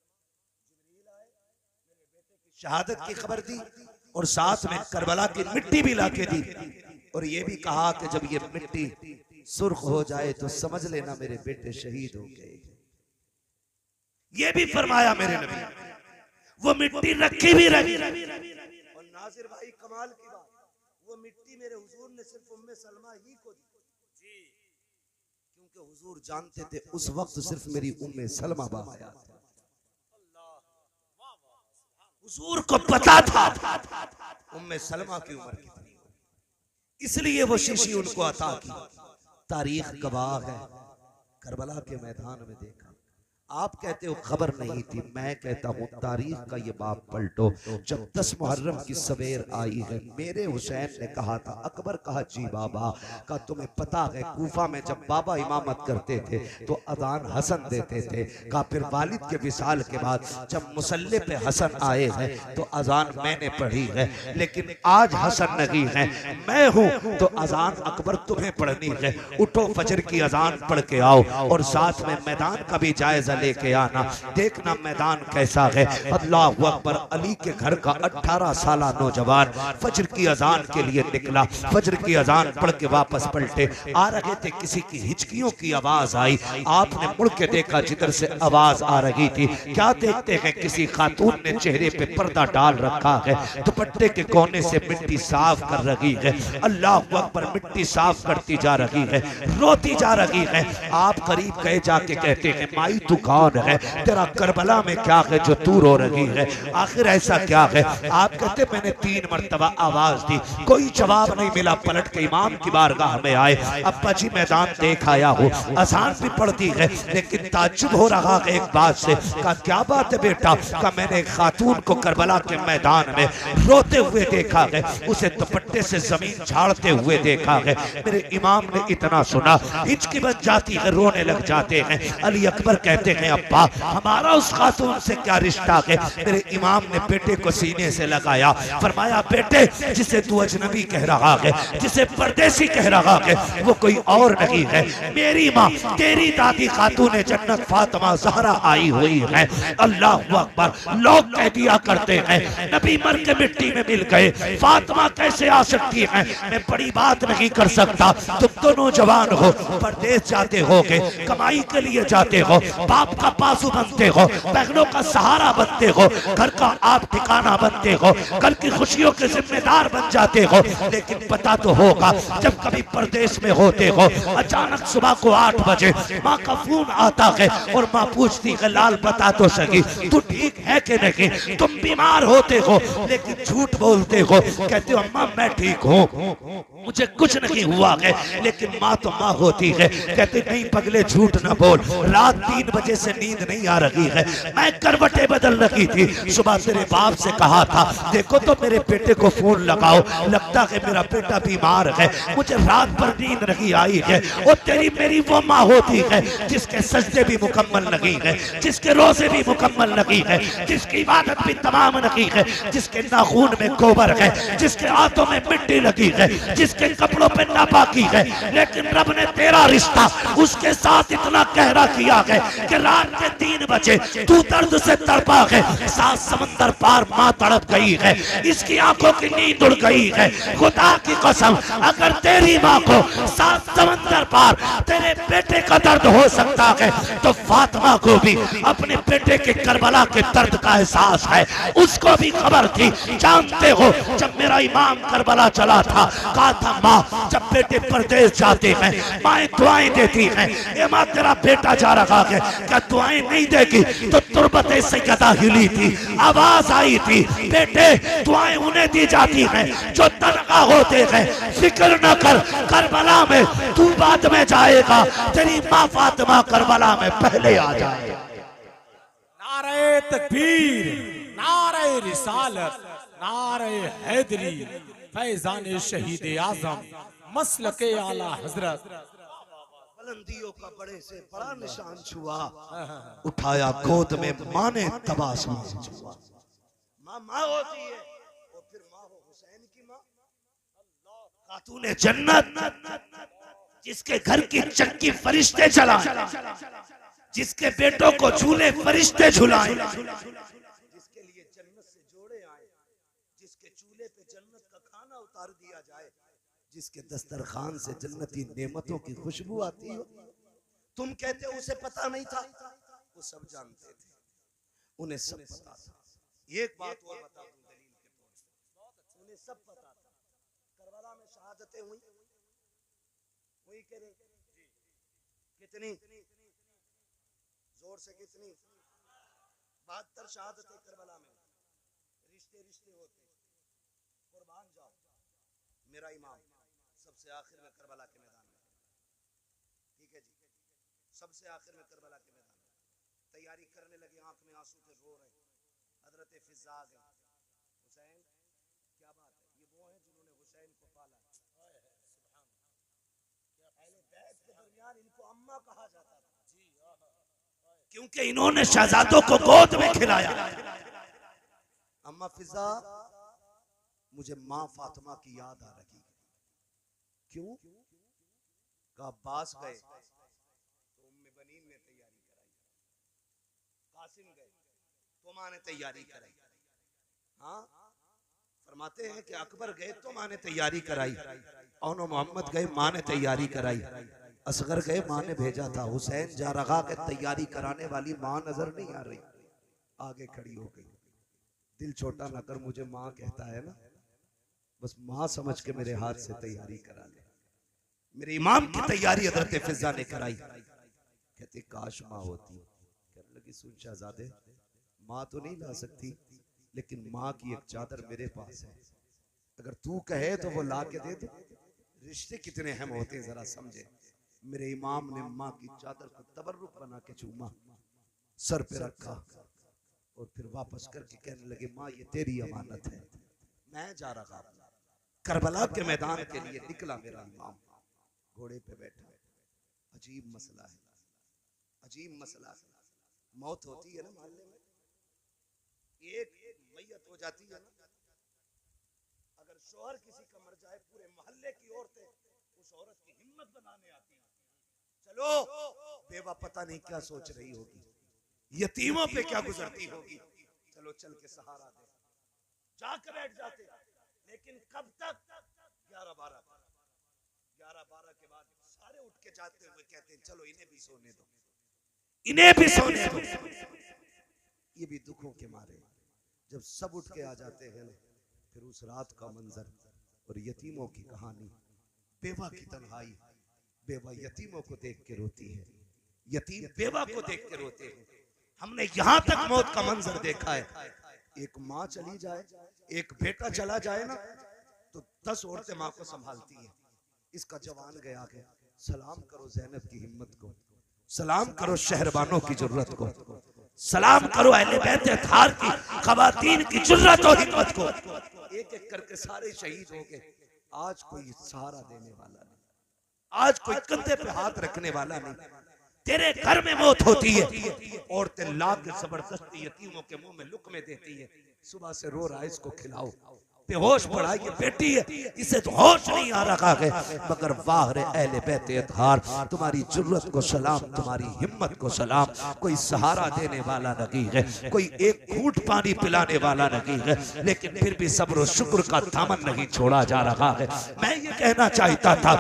Speaker 1: जिब्रील आए, मेरे बेटे की शहादत की खबर दी और साथ में करबला की मिट्टी भी लाके दी और ये भी कहा कि जब ये मिट्टी सुर्ख हो जाए तो समझ लेना मेरे बेटे शहीद हो गए। ये भी फरमाया मेरे नबी। वो मिट्टी रखी भी रही। और नासिर भाई कमाल की बात, वो मिट्टी मेरे हुजूर ने सिर्फ उम्मे सलमा ही को दी, क्योंकि हुजूर जानते थे उस वक्त सिर्फ मेरी उम्मे सलमा बाहया थी। हुजूर को पता था उम्मे सलमा की उम्र कितनी, इसलिए वो शीशी उनको अता की। तारीख गवाह है, करबला के मैदान में देखा। आप कहते हो खबर नहीं थी, मैं कहता हूँ तारीख का ये बाब पलटो। जब 10 मुहर्रम की सवेर आई है, मेरे हुसैन ने कहा था, अकबर कहा जी बाबा, का तुम्हें पता है कूफा में जब बाबा इमामत करते थे तो अजान हसन देते थे। का फिर वालिद के विसाल के बाद जब मुसल्ले पे हसन आए हैं तो अजान मैंने पढ़ी है, लेकिन आज हसन नहीं है, मैं हूँ तो अजान अकबर तुम्हें पढ़नी है। उठो फजर की अजान पढ़ के आओ और साथ में मैदान का भी जायजा लेके आना, देखना मैदान कैसा है। अल्लाहु अकबर। अली के घर का 18 साल नौजवान फजर की अजान के लिए निकला। फजर की अजान पढ़ के वापस पलटे, आ रहे थे, किसी की हिचकियों की आवाज आई। आपने मुड़ के देखा, जिधर से आवाज आ रही थी क्या देखते हैं, किसी खातून ने चेहरे पे पर्दा डाल रखा है, दुपट्टे के कोने से मिट्टी साफ कर रही है। अल्लाहु अकबर। मिट्टी साफ करती जा रही है, रोती जा रही है। आप करीब गए, जाके कहते हैं माई तू कौन है, तेरा करबला में क्या है जो तू रो रही है, आखिर ऐसा क्या है? आप कहते मैंने 3 मरतबा आवाज दी, कोई जवाब नहीं मिला। पलट के इमाम की बारगाह में आए, अब्बा जी मैदान देख आया हूँ, अजान भी पढ़ती है, लेकिन ताज्जुब हो रहा है एक बात से। का क्या बात है बेटा? का मैंने एक खातून को करबला के मैदान में रोते हुए देखा है, उसे दुपट्टे से जमीन झाड़ते हुए देखा है। मेरे इमाम ने इतना सुना, हिचकी बन जाती है, रोने लग जाते हैं। अली अकबर कहते हैं अब्बा हमारा उस खातून से क्या रिश्ता है। मेरे इमाम ने बेटे को सीने से लगाया, फरमाया बेटे जिसे तू अजनबी कह रहा है, जिसे परदेसी कह रहा है, वो कोई और नहीं है, मेरी माँ तेरी दादी खातून जन्नत फातिमा ज़हरा आई हुई है। अल्लाह अकबर। लोग कह दिया करते हैं नबी मर के मिट्टी में मिल गए, फातिमा कैसे आ सकती है। मैं बड़ी बात नहीं कर सकता, तुम दोनों जवान हो, परदेश जाते होगे, कमाई के लिए जाते हो, बाप का बाजू बनते हो, बहनों का सहारा बनते हो, घर का आप ठिकाना बनते हो, कल की खुशियों के जिम्मेदार बन जाते हो। लेकिन पता तो होगा जब कभी परदेश में होते हो, अचानक सुबह को 8 बजे माँ का फोन आता है और माँ पूछती है लाल बता तो सही तू ठीक है कि नहीं। तुम बीमार होते हो लेकिन झूठ बोलते हो, कहते हो अम्मा मैं ठीक हूँ, मुझे कुछ नहीं हुआ है। लेकिन माँ तो माँ होती है, कहते नहीं पगले झूठ ना बोल, रात 3 बजे से नींद नहीं आ रही है, मैं करवटें बदल रही थी, सुबह तेरे बाप से कहा था देखो तो मेरे बेटे को फोन लगाओ, लगता है मेरा बेटा बीमार है, मुझे रात भर नींद नहीं आई है। और तेरी मेरी वो माँ होती है जिसके सजदे भी मुकम्मल नहीं है, जिसके रोजे भी मुकम्मल नहीं है, जिसकी इबादत भी तमाम नहीं है, जिसके नाखून में गोबर है, जिसके हाथों में मिट्टी लगी है, जिसके कपड़ों पे नापाकी है। लेकिन रब ने तेरा रिश्ता उसके साथ इतना गहरा किया है कि रात के 3 बजे तू दर्द से तड़पा है, 7 समंदर पार माँ तड़प गई है, इसकी आंखों की नींद उड़ गई है। खुदा की कसम अगर तेरी माँ को 7 समंदर पार तेरे बेटे का दर्द हो सकता है तो फातिमा को भी अपने बेटे के करबला के दर्द का एहसास है, उसको भी खबर थी। जानते हो जब मेरा इमाम करबला चला था, कहा था माँ जब बेटे परदेश जाते हैं माएं दुआएं देती हैं, ये माँ तेरा बेटा जा रहा है क्या दुआएं नहीं देगी। तो तुरबते सैयदा हिली थी, आवाज आई थी बेटे दुआएं उन्हें दी जाती हैं जो तनखा होते हैं, फिक्र न कर करबला में तू बाद में जाएगा, तेरी माँ फातिमा करबला में पहले आ जाए।
Speaker 2: नारे तकबीर, नारे रिसालत, नारे हैदरी, फैजान शहीद आजम, मसलके आला हजरत।
Speaker 1: बुलंदियों का बड़े से बड़ा निशान छुआ, उठाया गोद में माँ ने तबासम छुआ। माँ माँ होती है और फिर माँ हो हुसैन की माँ, खातूने जन्नत, जिसके घर की चक्की फरिश्ते चलाए, जिसके बेटों को झूले फरिश्ते झुलाए, जिसके लिए जन्नत से जोड़े आए, जिसके चूल्हे पे जन्नत का खाना उतार दिया जाए, जिसके दस्तरखान से जन्नती नेमतों की खुशबू आती हो। तुम कहते हो उसे पता नहीं था, वो सब जानते थे, उन्हें सब पता था। एक बात और बता दूं दलील के तौर पर, उन्हें सब पता था। करबला में शहादतें हुई के कितनी जोर से कितनी 72 शहादतें करबला में। रिश्ते रिश्ते होते, कुर्बान जाओ। मेरा इमाम सबसे आखिर में करबला के मैदान में, ठीक है जी, सबसे आखिर में करबला के मैदान में तैयारी करने लगे, आंख में आंसू थे, रो रहे। हजरत फिजा गए, हुसैन क्या बात है, ये वो हैं जिन्होंने हुसैन को पाला। पहले बैत के दरमियान इनको अम्मा कहा जाता था क्योंकि इन्होंने शहजादों को गोद में खिलाया। अम्मा फिजा मुझे माँ फातिमा की याद आ रही है। क्यों? का अब्बास गए तो उम्मे बनीन ने तैयारी कराई, कासिम गए तो माँ ने तैयारी कराई। हाँ फरमाते हैं कि अकबर गए तो माँ ने तैयारी कराई, और मोहम्मद गए माँ ने तैयारी कराई, असगर गए माँ ने भेजा था, हुसैन जा रहा के तैयारी कराने वाली माँ नजर नहीं आ रही, आगे खड़ी हो गई। दिल छोटा ना कर, मुझे माँ कहता है ना, बस माँ समझ के मेरे हाथ से तैयारी करा ले। मेरे इमाम की तैयारी हजरत फिजा ने कराई। कहते काश माँ होती। कहने लगी सुन शहजादे, माँ तो नहीं ला सकती, लेकिन माँ की एक चादर मेरे पास है, अगर तू कहे तो वो ला के दे दो। रिश्ते कितने अहम होते हैं जरा समझे। मेरे इमाम ने माँ की चादर को तबर्रुक बना के चूमा, सर पे रखा और फिर वापस करके कहने लगे माँ ये तेरी अमानत है, मैं जा रहा हूं करबला के मैदान के लिए निकला। मेरा इमाम घोड़े पे बैठा, अजीब मसला है, अजीब मसला है। मौत होती है ना मोहल्ले में, एक मैयत हो जाती है ना, अगर शौहर किसी का मर जाए पूरे मोहल्ले की औरतें उस औरत की हिम्मत बनाने आती हैं। चलो बेवा पता नहीं क्या सोच रही होगी, यतीमों पे क्या गुजरती होगी, चलो चल के सहारा दे, जाकर बैठ जाते। लेकिन कब तक? 11-12 के बाद सारे उठ के जाते हुए कहते हैं चलो इन्हें भी सोने दो, इन्हें भी सोने दो। ये भी दुखों के मारे जब सब उठ के आ जाते हैं, फिर उस रात का मंजर और यतीमों की कहानी, बेवा की तन्हाई, बेवा यतीमों को देख के रोती है, यतीम बेवा को देख के रोते हैं। हमने यहां तक मौत का मंजर देखा है, एक माँ चली जाए, एक बेटा चला जाए ना, तो 10 औरतें माँ को संभालती है। इसका जवान गया है, सलाम करो जैनब की हिम्मत को, सलाम करो शहरबानों की जुर्रत को, सलाम करो अहले बैत अतहार की खवातीन की जुर्रत और हिम्मत को। एक एक करके सारे शहीद हो गए। आज कोई सहारा देने वाला नहीं, आज कोई कंधे पे हाथ रखने वाला नहीं। तेरे घर में मौत होती है, औरतें ला के जबरदस्ती यतीमों के मुंह में लुकमे देती है, सुबह से रो रहा है इसको खिलाओ, बेहोश पड़ा ये बेटी है, इसे तो होश नहीं आ रहा है। मगर वाह रे अहले बैत अतहार, तुम्हारी जुर्रत को सलाम, तुम्हारी हिम्मत को सलाम। कोई सहारा देने वाला नहीं है, कोई एक घूंट पानी पिलाने वाला नहीं है, लेकिन फिर भी सब्र और शुक्र का दामन नहीं छोड़ा जा रहा है। मैं ये कहना चाहता था,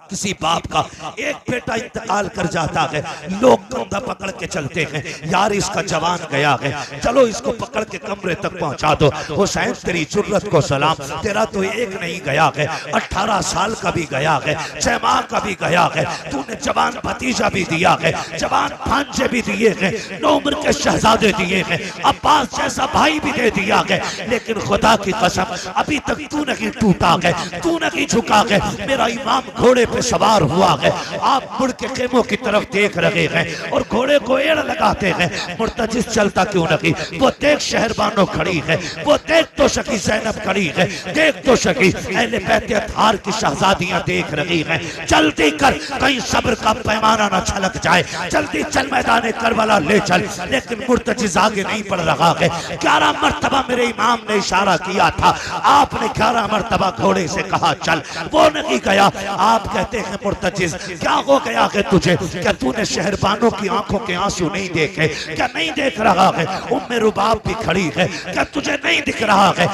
Speaker 1: किसी बाप का एक बेटा इंतकाल कर जाता है, लोग कंधा पकड़ के चलते हैं, यार इसका जवान गया है, चलो इसको पकड़ के कमरे तक पहुंचा दो। हुसैन तेरी जुर्रत को सलाम, तेरा तो एक नहीं गया है, 18 साल का भी गया है, 6 माह का भी गया है, तूने जवान भतीजा भी दिया है, जवान भांजे भी दिए हैं, 9 उम्र के शहजादे दिए हैं, अब्बास जैसा भाई भी दे दिया है, लेकिन खुदा की कसम अभी तक तू नहीं टूटा है, तू नहीं झुका है। मेरा इमाम घोड़े सवार हुआ है, आप मुड़ के खेमों की तरफ देख रहे हैं और घोड़े को एड़ लगाते हैं, मुर्तजिज चलता क्यों नहीं? वो देख शहरबानो खड़ी है, वो देख तो शकी जैनब खड़ी है, देख तो शकी अहले बैत अतहार की शहजादियां देख रही हैं। जल्दी कर, कहीं सब्र का पैमाना न छलक जाए, जल्दी चल मैदान करबला ले चल। लेकिन मुर्तजिज आगे नहीं बढ़ रहा है। 11 मरतबा मेरे इमाम ने इशारा किया था, आपने 11 मरतबा घोड़े से कहा चल, वो नहीं गया। आप कहते हैं मुर्तजिज क्या हो गया है तुझे? क्या तूने शहरबानों की आंखों के आंसू नहीं देखे? क्या नहीं देख रहा है उम्मे रुबाब भी खड़ी है? क्या तुझे नहीं दिख रहा है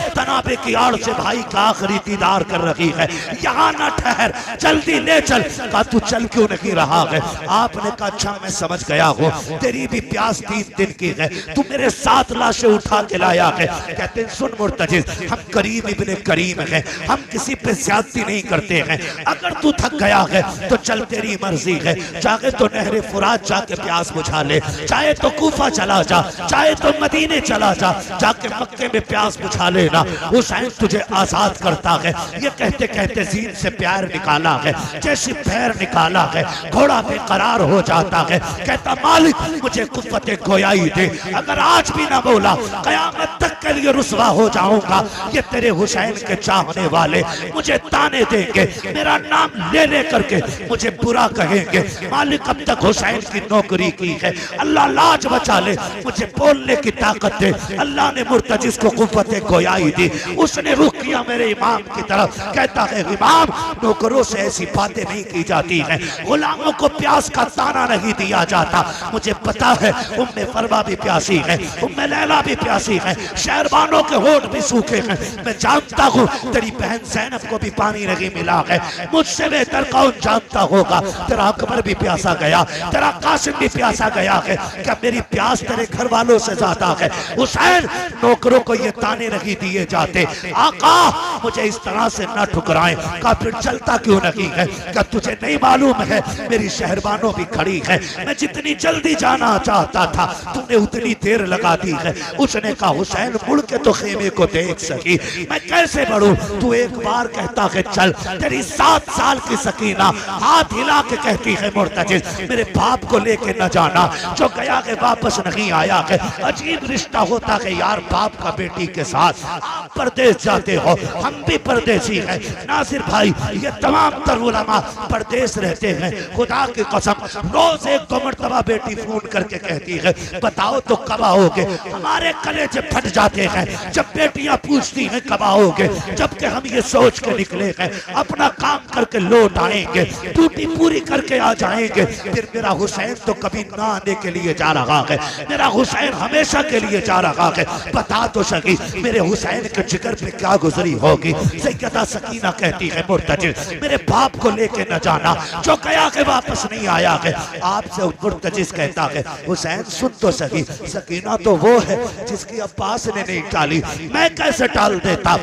Speaker 1: तनाबे की आड़ से भाई का आखिरी दीदार कर रही है, यहाँ ना ठहर, जल्दी ले चल। कहा तू चल क्यों नहीं रहा है? आपने कहा अच्छा मैं समझ गया हूँ, तेरी भी प्यास 3 दिन की है, तू मेरे 7 लाशें उठा के लाया है। कहते हैं सुन मुर्तजिज, हम करीम इब्ने करीम हैं, हम किसी पे ज्यादती नहीं करते हैं। अगर तू थक गया है तो चल, तेरी मर्जी है, चाहे तो नहरे फुरात जाके प्यास बुझा ले, चाहे तो कूफा चला जा, चाहे तो मदीने चला जा, जाके मक्के में प्यास बुझा लेना, हुसैन तुझे आजाद करता है। ये कहते कहते जीन से प्यार निकाला है, जैसे पैर निकाला है, घोड़ा बेकरार हो जाता है, कहता मालिक मुझे कुव्वत गोयाई दे, अगर आज भी ना बोला कयामत तक के लिए रुसवा हो जाऊंगा। ये तेरे हुसैन के चाहने वाले मुझे ताने देंगे, मेरा नाम ले ले करके मुझे बुरा कहेंगे। मालिक अब तक हुसैन की नौकरी की है, अल्लाह लाज बचा ले, मुझे बोलने की ताकत दे। अल्लाह ने मुर्तजिज को कुव्वत गोयाई दी, उसने रुख किया मेरे इमाम की तरफ, कहता है इमाम नौकरों से ऐसी बातें नहीं की जाती हैं, गुलामों को प्यास का ताना नहीं दिया जाता। मुझे पता है उम्मे फरमा भी प्यासी है, उम्मे लैला भी प्यासी है, शहरबानों के होठ भी सूखे हैं। मैं जानता हूँ तेरी बहन ज़ैनब को भी पानी नहीं मिला है, मुझसे बेहतर कौन जानता होगा? तेरा अकबर भी प्यासा गया, तेरा कासिम भी प्यासा गया है, क्या मेरी प्यास तेरे घर वालों से ज्यादा है? हुसैन नौकरों को ये ताने नहीं दिए जाते, आका मुझे इस तरह से न ठुकराएं। का फिर चलता क्यों नहीं है? क्या तुझे नहीं मालूम है मेरी शहरबानों भी खड़ी है, मैं जितनी जल्दी जाना चाहता था तूने उतनी देर लगा दी है। उसने कहा हुसैन मुड़ के तो खेमे को देख सकी, मैं कैसे बढ़ूं? तू एक बार कहता है चल, तेरी 7 साल की सकीना हाथ हिला के कहती है मुर्तजिज मेरे बाप को लेके न जाना, जो गया के वापस नहीं आया के। अजीब रिश्ता होता है यार बाप का बेटी के साथ। आप परदेश जाते हो, हम भी परदेसी हैं नासिर भाई, ये तमाम तर उलमा परदेश रहते हैं। खुदा की कसम रोज एक दो मरतबा बेटी फोन करके कहती है बताओ तो कब आओगे। हमारे कलेजे फट जाते हैं जब बेटियां पूछती हैं कब आओगे, जबकि हम ये सोच के निकले हैं अपना काम करके लौट आएंगे, ड्यूटी पूरी करके आ जाएंगे। फिर मेरा हुसैन तो कभी ना आने के लिए जा रहा है, मेरा हुसैन हमेशा के लिए जा रहा है। बता तो सकी मेरे हुसैन के जिगर पे क्या गुजरी होगी। सैयदा सकीना कहती है मुर्तजिज मेरे बाप को लेके न जाना, जो गया के वापस नहीं आया है। आपसे मुर्तजिज कहता है हुसैन सुन तो सकी, सकीना तो वो है जिसकी अब्बास ने नहीं टाली, मैं कैसे टाल देता।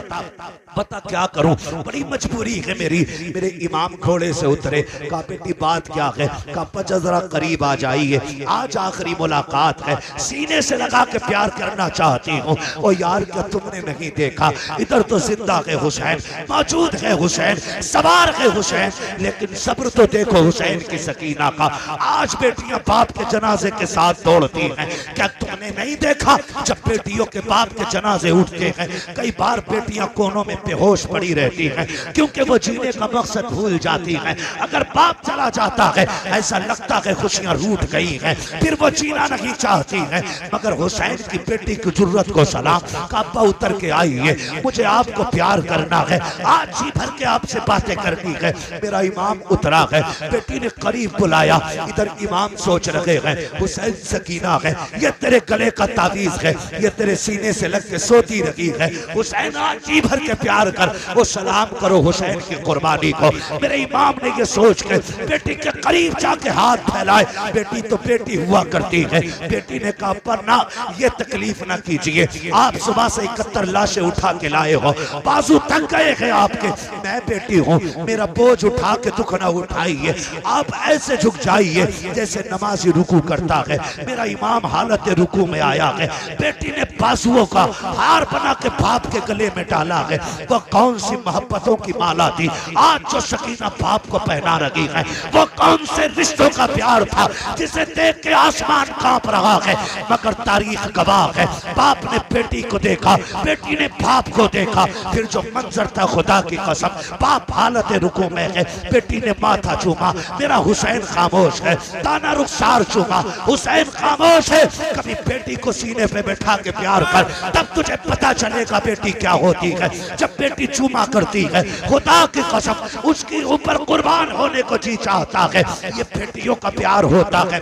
Speaker 1: बता क्या करूं, बड़ी मजबूरी है मेरी। मेरे इमाम घोड़े से उतरे, कहा बेटी बात क्या है, कहा जरा करीब आ जाइए, आज आखिरी मुलाकात है, सीने से लगा के प्यार करना चाहती हूँ। ओ यार क्या तुमने नहीं देखा इधर तो जिंदा है हुसैन, मौजूद है हुसैन, सवार है हुसैन, लेकिन सब्र तो देखो हुसैन की सकीना का। आज बेटियां बाप के जनाजे के साथ दौड़ती हैं, क्या तुमने नहीं देखा जब बेटियों के बाप के जनाजे उठते हैं कई बार बेटियां कोनों में बेहोश पड़ी रहती हैं क्योंकि वो जीने का मकसद भूल जाती हैं। अगर बाप चला जाता है ऐसा लगता है खुशियां रूठ गई हैं, फिर वो जीना नहीं चाहती हैं। मगर हुसैन की बेटी की जुर्रत को सलाम, काबा उतर के आइए, मुझे आपको प्यार करना है, आज जी भर के आपसे बातें करनी है। मेरा इमाम उतरा है, बेटी ने करीब बुलाया, इधर इमाम सोच रहे हैं हुसैन सकीना है, ये तेरे गले का तावीज है, ये तेरे सीने से लग के सोती रही है। हुसैन आज जी भर के प्यार कर, वो सलाम करो हुसैन की कुर्बानी को। मेरे इमाम ने ये सोच के बेटी के करीब जाके हाथ फैलाए, बेटी तो बेटी हुआ करती है। बेटी ने कहा पर ना ये तकलीफ ना कीजिए, आप सुबह से 71 लाशें उठा के लाए हो, बाजू थक गए हैं आपके, मैं बेटी हूँ, मेरा बोझ उठा के दुख ना उठाइए, आप ऐसे झुक जाइए जैसे नमाजी रुकू करता है। मेरा इमाम हालत रुकू में आया है, बेटी ने बाजुओं का हार बना के बाप के गले में डाला है। वो कौन सी मोहब्बतों की माला थी आज जो सकीना बाप को पहना रही है, वो कौन से रिश्तों का प्यार था जिसे देख के आसमान कांप रहा है। मगर तारीख गवाह है, बाप ने बेटी को देखा, बेटी ने बाप को देखा, फिर जो मंजर था खुदा की कसम, बाप हालत रुकू में है, बेटी ने माथा चूमा, मेरा हुसैन खामोश है, ताना रुखसार चूमा, हुसैन खामोश है। कभी बेटी को सीने पे बैठा के प्यार कर, तब तुझे पता चलेगा बेटी क्या होती है। जब बेटी चूमा करती है खुदा की कसम उसके ऊपर कुर्बान होने को जी चाहता है, ये बेटियों का प्यार होता है।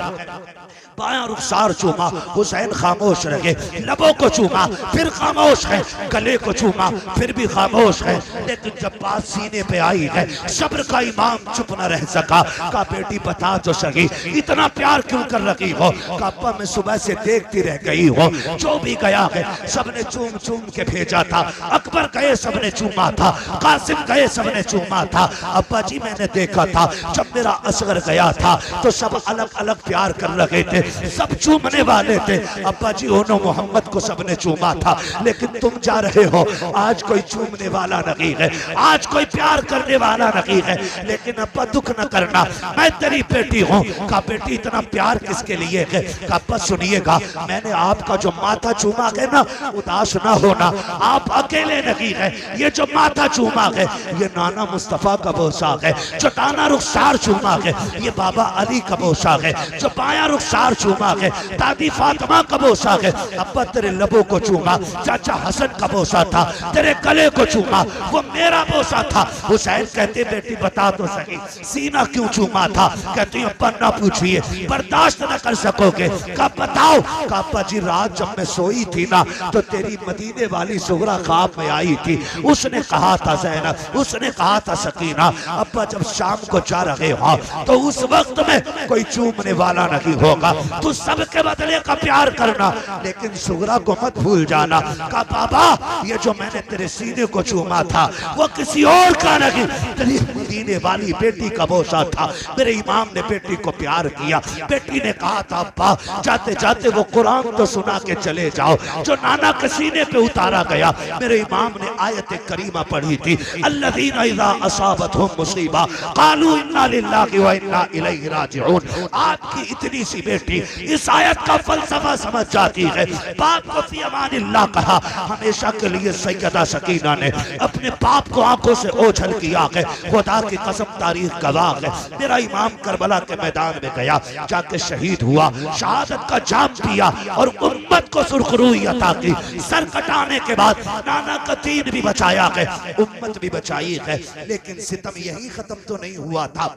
Speaker 1: बायां रुखसार चूमा, हुसैन खामोश रहे, लबों को चूमा फिर खामोश है, गले को चूमा फिर भी खामोश है। लेकिन जब बात सीने पे आई है सब्र का इमाम चुप न रह सका। का बेटी बता तो सही इतना प्यार क्यों कर रही हो। का अब्बा मैं सुबह से देखती रह गई हो, जो भी गया है सबने चूम चूम के भेजा था, अकबर गए सबने चूमा था, कासिम गए सबने चूमा था। अब्बा जी मैंने देखा था जब मेरा असगर गया था तो सब अलग अलग प्यार कर रहे थे, सब चूमने वाले थे। अब्बा जी ओनो मोहम्मद को सबने चूमा था, लेकिन तुम जा रहे हो आज कोई चूमने वाला नहीं है, आज कोई प्यार करने वाला नहीं है। लेकिन अब्बा दुख न करना, मैं तेरी बेटी हूँ। का बेटी इतना प्यार किसके लिए है। का अब्बा सुनिएगा, मैंने आपका जो माथा चूमा है ना, उदास ना होना, आप अकेले नहीं है। ये जो माथा चूमा है ये नाना मुस्तफा का बोसा है, जो दाना रुखसार चूमा है ये बाबा अली का बोसा है, जो बाया रुखसार चूमा है दादी फातिमा का बोसा है। अब्बा तेरे लबों को चूमा चाचा हसन का बोसा था, तेरे गले को चूमा वो मेरा बोसा था। हुसैन कहते बेटी बता तो सही सीना क्यों चूमा था। कहती अब्बा ना पूछिए, बर्दाश्त न कर सकोगे। का बताओ। का अब्बा जी रात जब मैं सोई थी ना तो तेरी मदीने वाली सुगरा ख्वाब में आई थी, उसने कहा था ज़ैनब, उसने कहा था सकीना अब्बा जब शाम को जा रहे हो तो उस वक्त में कोई चूमने वाला नहीं होगा, तू सबके बदले का प्यार करना, लेकिन सुगरा को मत भूल जाना। कहा बाबा ये जो मैंने तेरे सीने को चूमा था वो किसी और का नहीं, तेरी मदीने वाली बेटी का बोसा था। मेरे इमाम ने बेटी को प्यार किया। बेटी ने कहा था अब्बा जाते जाते वो कुरान तो सुना के चले जाओ जो नाना के सीने पे उतारा गया। मेरे इमाम ने आयत करीमा पढ़ी थी, अल्लज़ीना इज़ा असाबतहुम मुसीबा क़ालू इन्ना लिल्लाहि व इन्ना इलैहि राजिऊन। आपकी इतनी सी बेटी इस आयत का फलसफा समझ जाती है। बाप को फी अमानिल्लाह कहा, हमेशा के लिए सैयदा सकीना ने अपने बाप को आंखों से ओझल किया है। खुदा की कसम तारीख गवाह है। मेरा इमाम करबला के मैदान में गया, जाके शहीद हुआ, शहादत का जाम पिया और उम्मत को सुरखरूई अता की। सर कटाने के बाद नाना का दीन भी बचाया है, उम्मत भी बचाई है। लेकिन सितम यही खत्म तो नहीं हुआ था,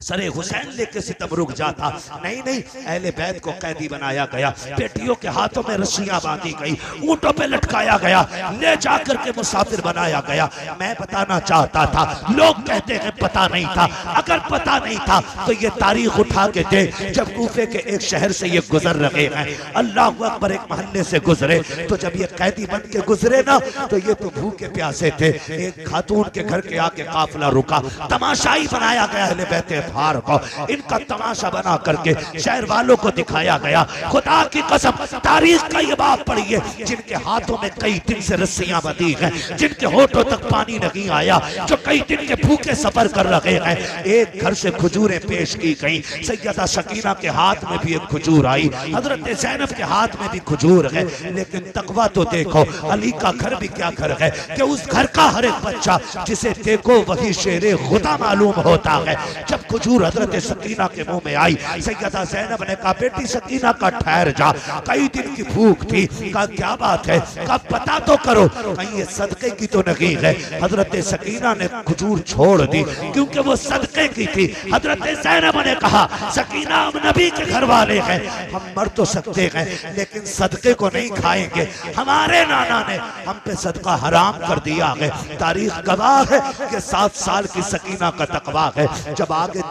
Speaker 1: सरे हुसैन लेके सितम रुक जाता। नहीं नहीं, अहले बैत को कैदी बनाया गया, बेटियों के हाथों में रस्सियां बांधी गई, ऊंटों पे लटकाया गया, ले जाकर के मुसाफिर बनाया गया। मैं बताना चाहता था, लोग कहते हैं पता नहीं था। अगर पता नहीं था तो ये तारीख उठा के दे, जब कूफे के एक शहर से ये गुजर रहे हैं, अल्लाह अकबर, एक मोहल्ले से गुजरे, तो जब ये कैदी बन के गुजरे ना तो ये तो भूखे प्यासे थे। एक खातून के घर के आके काफिला रुका, तमाशाई बनाया गया अहले बैत फार को, इनका तमाशा बना करके शहर वालों को दिखाया गया। खुदा की कसम तारीख का ये बात पढ़िए, जिनके हाथों में कई दिन से रस्सियां बंधी हैं, जिनके होठों तक पानी नहीं आया, जो कई दिन के भूखे सफर कर रहे हैं, एक घर से खजूरें पेश की गई। सैयदा सकीना के हाथ में भी एक खजूर आई, हजरत ज़ैनब के हाथ में भी खजूर है। लेकिन तकवा तो देखो, अली का घर भी क्या घर है कि उस घर का हर एक बच्चा जिसे देखो वही शेरे खुदा मालूम होता है। जब खजूर हजरत सकीना के मुंह में आई, सैयदा ज़ैनब ने कहा बेटी सकीना का ठहर जा, कई दिन की भूख थी। कहा क्या बात है, कहा पता तो करो कहीं ये सदके की तो नहीं है। हजरत सकीना ने खजूर छोड़ दी क्योंकि वो सदके की थी। हजरत ज़ैनब ने कहा सकीना हम नबी के घर वाले हैं, हम मर तो सकते हैं लेकिन सदके को नहीं खाएंगे। हमारे नाना ने हम पे सदका हराम कर दिया है। तारीख गवाह है कि 7 साल की सकीना का तकवा है। जब आगे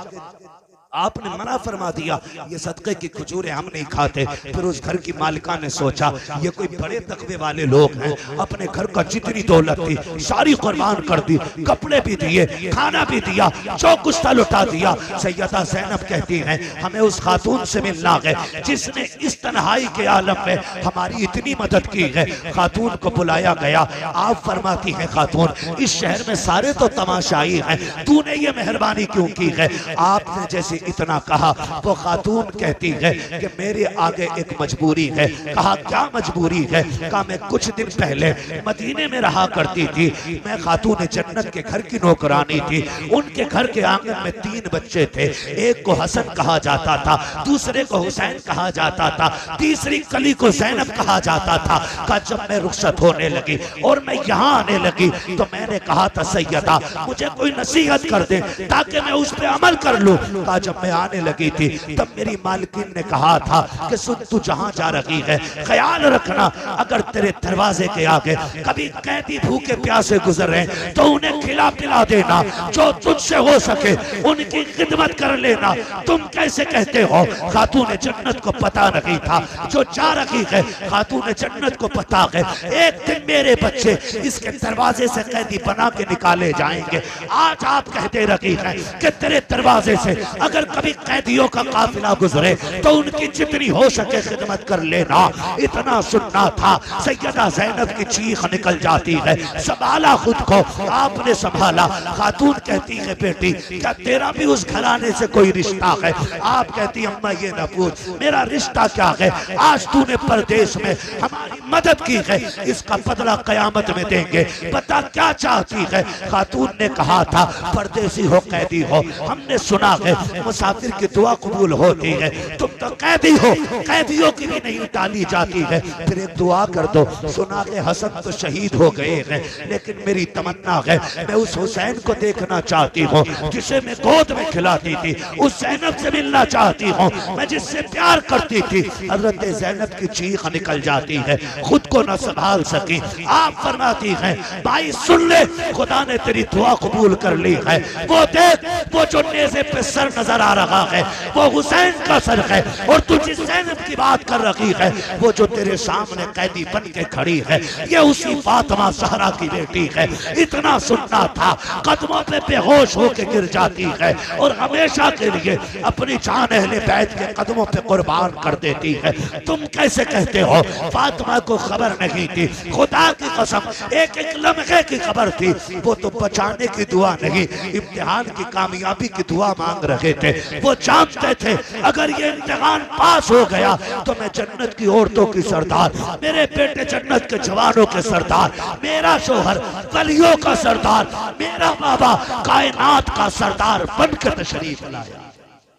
Speaker 1: आपने मना फरमा दिया ये सदके की खजूरें हम नहीं खाते, फिर उस घर की मालिका ने सोचा ये कोई बड़े तकवे वाले लोग हैं, अपने घर का जितनी दौलत थी सारी कुर्बान कर दी, कपड़े भी दिए, खाना भी दिया, जो कुछ था लुटा दिया। सैयदा ज़ैनब कहती हैं हमें उस खातून से मिलना है जिसने इस तन्हाई के आलम में हमारी इतनी मदद की है। खातून को बुलाया गया। आप फरमाती हैं खातून इस शहर में सारे तो तमाशाई हैं, तूने ये मेहरबानी क्यों की है? आपने जैसे इतना कहा, वो खातून कहती है कि मेरे आगे एक मजबूरी है। कहा क्या मजबूरी है? कहा मैं कुछ दिन पहले मदीने में रहा करती थी, मैं खातून जन्नत के घर की नौकरानी थी। उनके घर के आंगन में 3 बच्चे थे, एक को हसन कहा जाता था, दूसरे को हुसैन कहा जाता था, तीसरी कली को ज़ैनब कहा जाता था। कहा जब मैं रुखसत होने लगी और मैं यहाँ आने लगी तो मैंने कहा था सैयदा मुझे कोई नसीहत कर दे ताकि मैं उस पर अमल कर लूं। कहा जब मैं आने लगी थी तब मेरी मालकिन ने कहा था कि सुन तू जहां जा रही है ख्याल रखना अगर तेरे दरवाजे के आगे कभी कैदी भूखे प्यासे गुजर रहे तो उन्हें खिला पिला देना, जो तुझसे हो सके उनकी खिदमत कर लेना। तुम कैसे कहते हो? खातून जन्नत को पता नहीं था, जो जा रही है खातून जन्नत को पता है एक दिन मेरे बच्चे इसके दरवाजे से कैदी बना के निकाले जाएंगे। आज आप कहते रही है कि तेरे दरवाजे से अगर कभी कैदियों का काफिला गुजरे तो उनकी जितनी हो सके खिदमत कर लेना। इतना सुनना था, सैयदा ज़ैनब की चीख निकल जाती है, संभाला खुद को, आपने संभाला। खातून कहती है बेटी क्या तेरा भी उस घराने से कोई रिश्ता है? आप कहती अम्मा ये न पूछ, मेरा रिश्ता क्या है? आज तूने परदेश में हमारी मदद की है, इसका बदला कयामत में देंगे। बता क्या चाहती है? खातून ने कहा था परदेसी हो कैदी हो, हमने सुना है मुसाफिर की दुआ कबूल होती है, तुम तो कैदी हो, कैदियों की भी नहीं टाली जाती है, फिर एक दुआ कर दो। सुना के हसन तो शहीद हो गए हैं लेकिन मेरी तमन्ना है मैं उस हुसैन को देखना चाहती हूँ जिसे मैं गोद में खिलाती थी, उस ज़ैनब से मिलना चाहती हूँ मैं जिससे प्यार करती थी। हजरत ज़ैनब की चीख निकल जाती है, खुद को न संभाल सकी। आप फरमाती हैं भाई सुन ले, खुदा ने तेरी दुआ कबूल कर ली है। वो देख वो जो नेज़े पे सर नजर आ रहा है वो हुसैन का सर है, और तू जिस ज़ैनब की बात कर रही है वो जो तेरे सामने कैदी बन के खड़ी है ये उसी फातिमा ज़हरा की बेटी है। इतना सुनना था, कदमों पे बेहोश होके गिर जाती है और हमेशा के लिए अपनी जान अहले बैत के कदमों पे कुर्बान कर देती है। तुम कैसे कहते हो फातिमा को खबर नहीं थी? खुदा की कसम एक एक लम्हे की खबर थी। वो तो बचाने की दुआ नहीं, इम्तिहान की कामयाबी की दुआ मांग रहे थे। वो जानते थे अगर ये इम्तिहान पास हो गया तो मैं जन्नत की औरतों की सरदार, मेरे बेटे जन्नत के जवानों के सरदार, मेरा शोहर वलियों का सरदार, मेरा बाबा कायनात का सरदार बनकर तशरीफ लाया।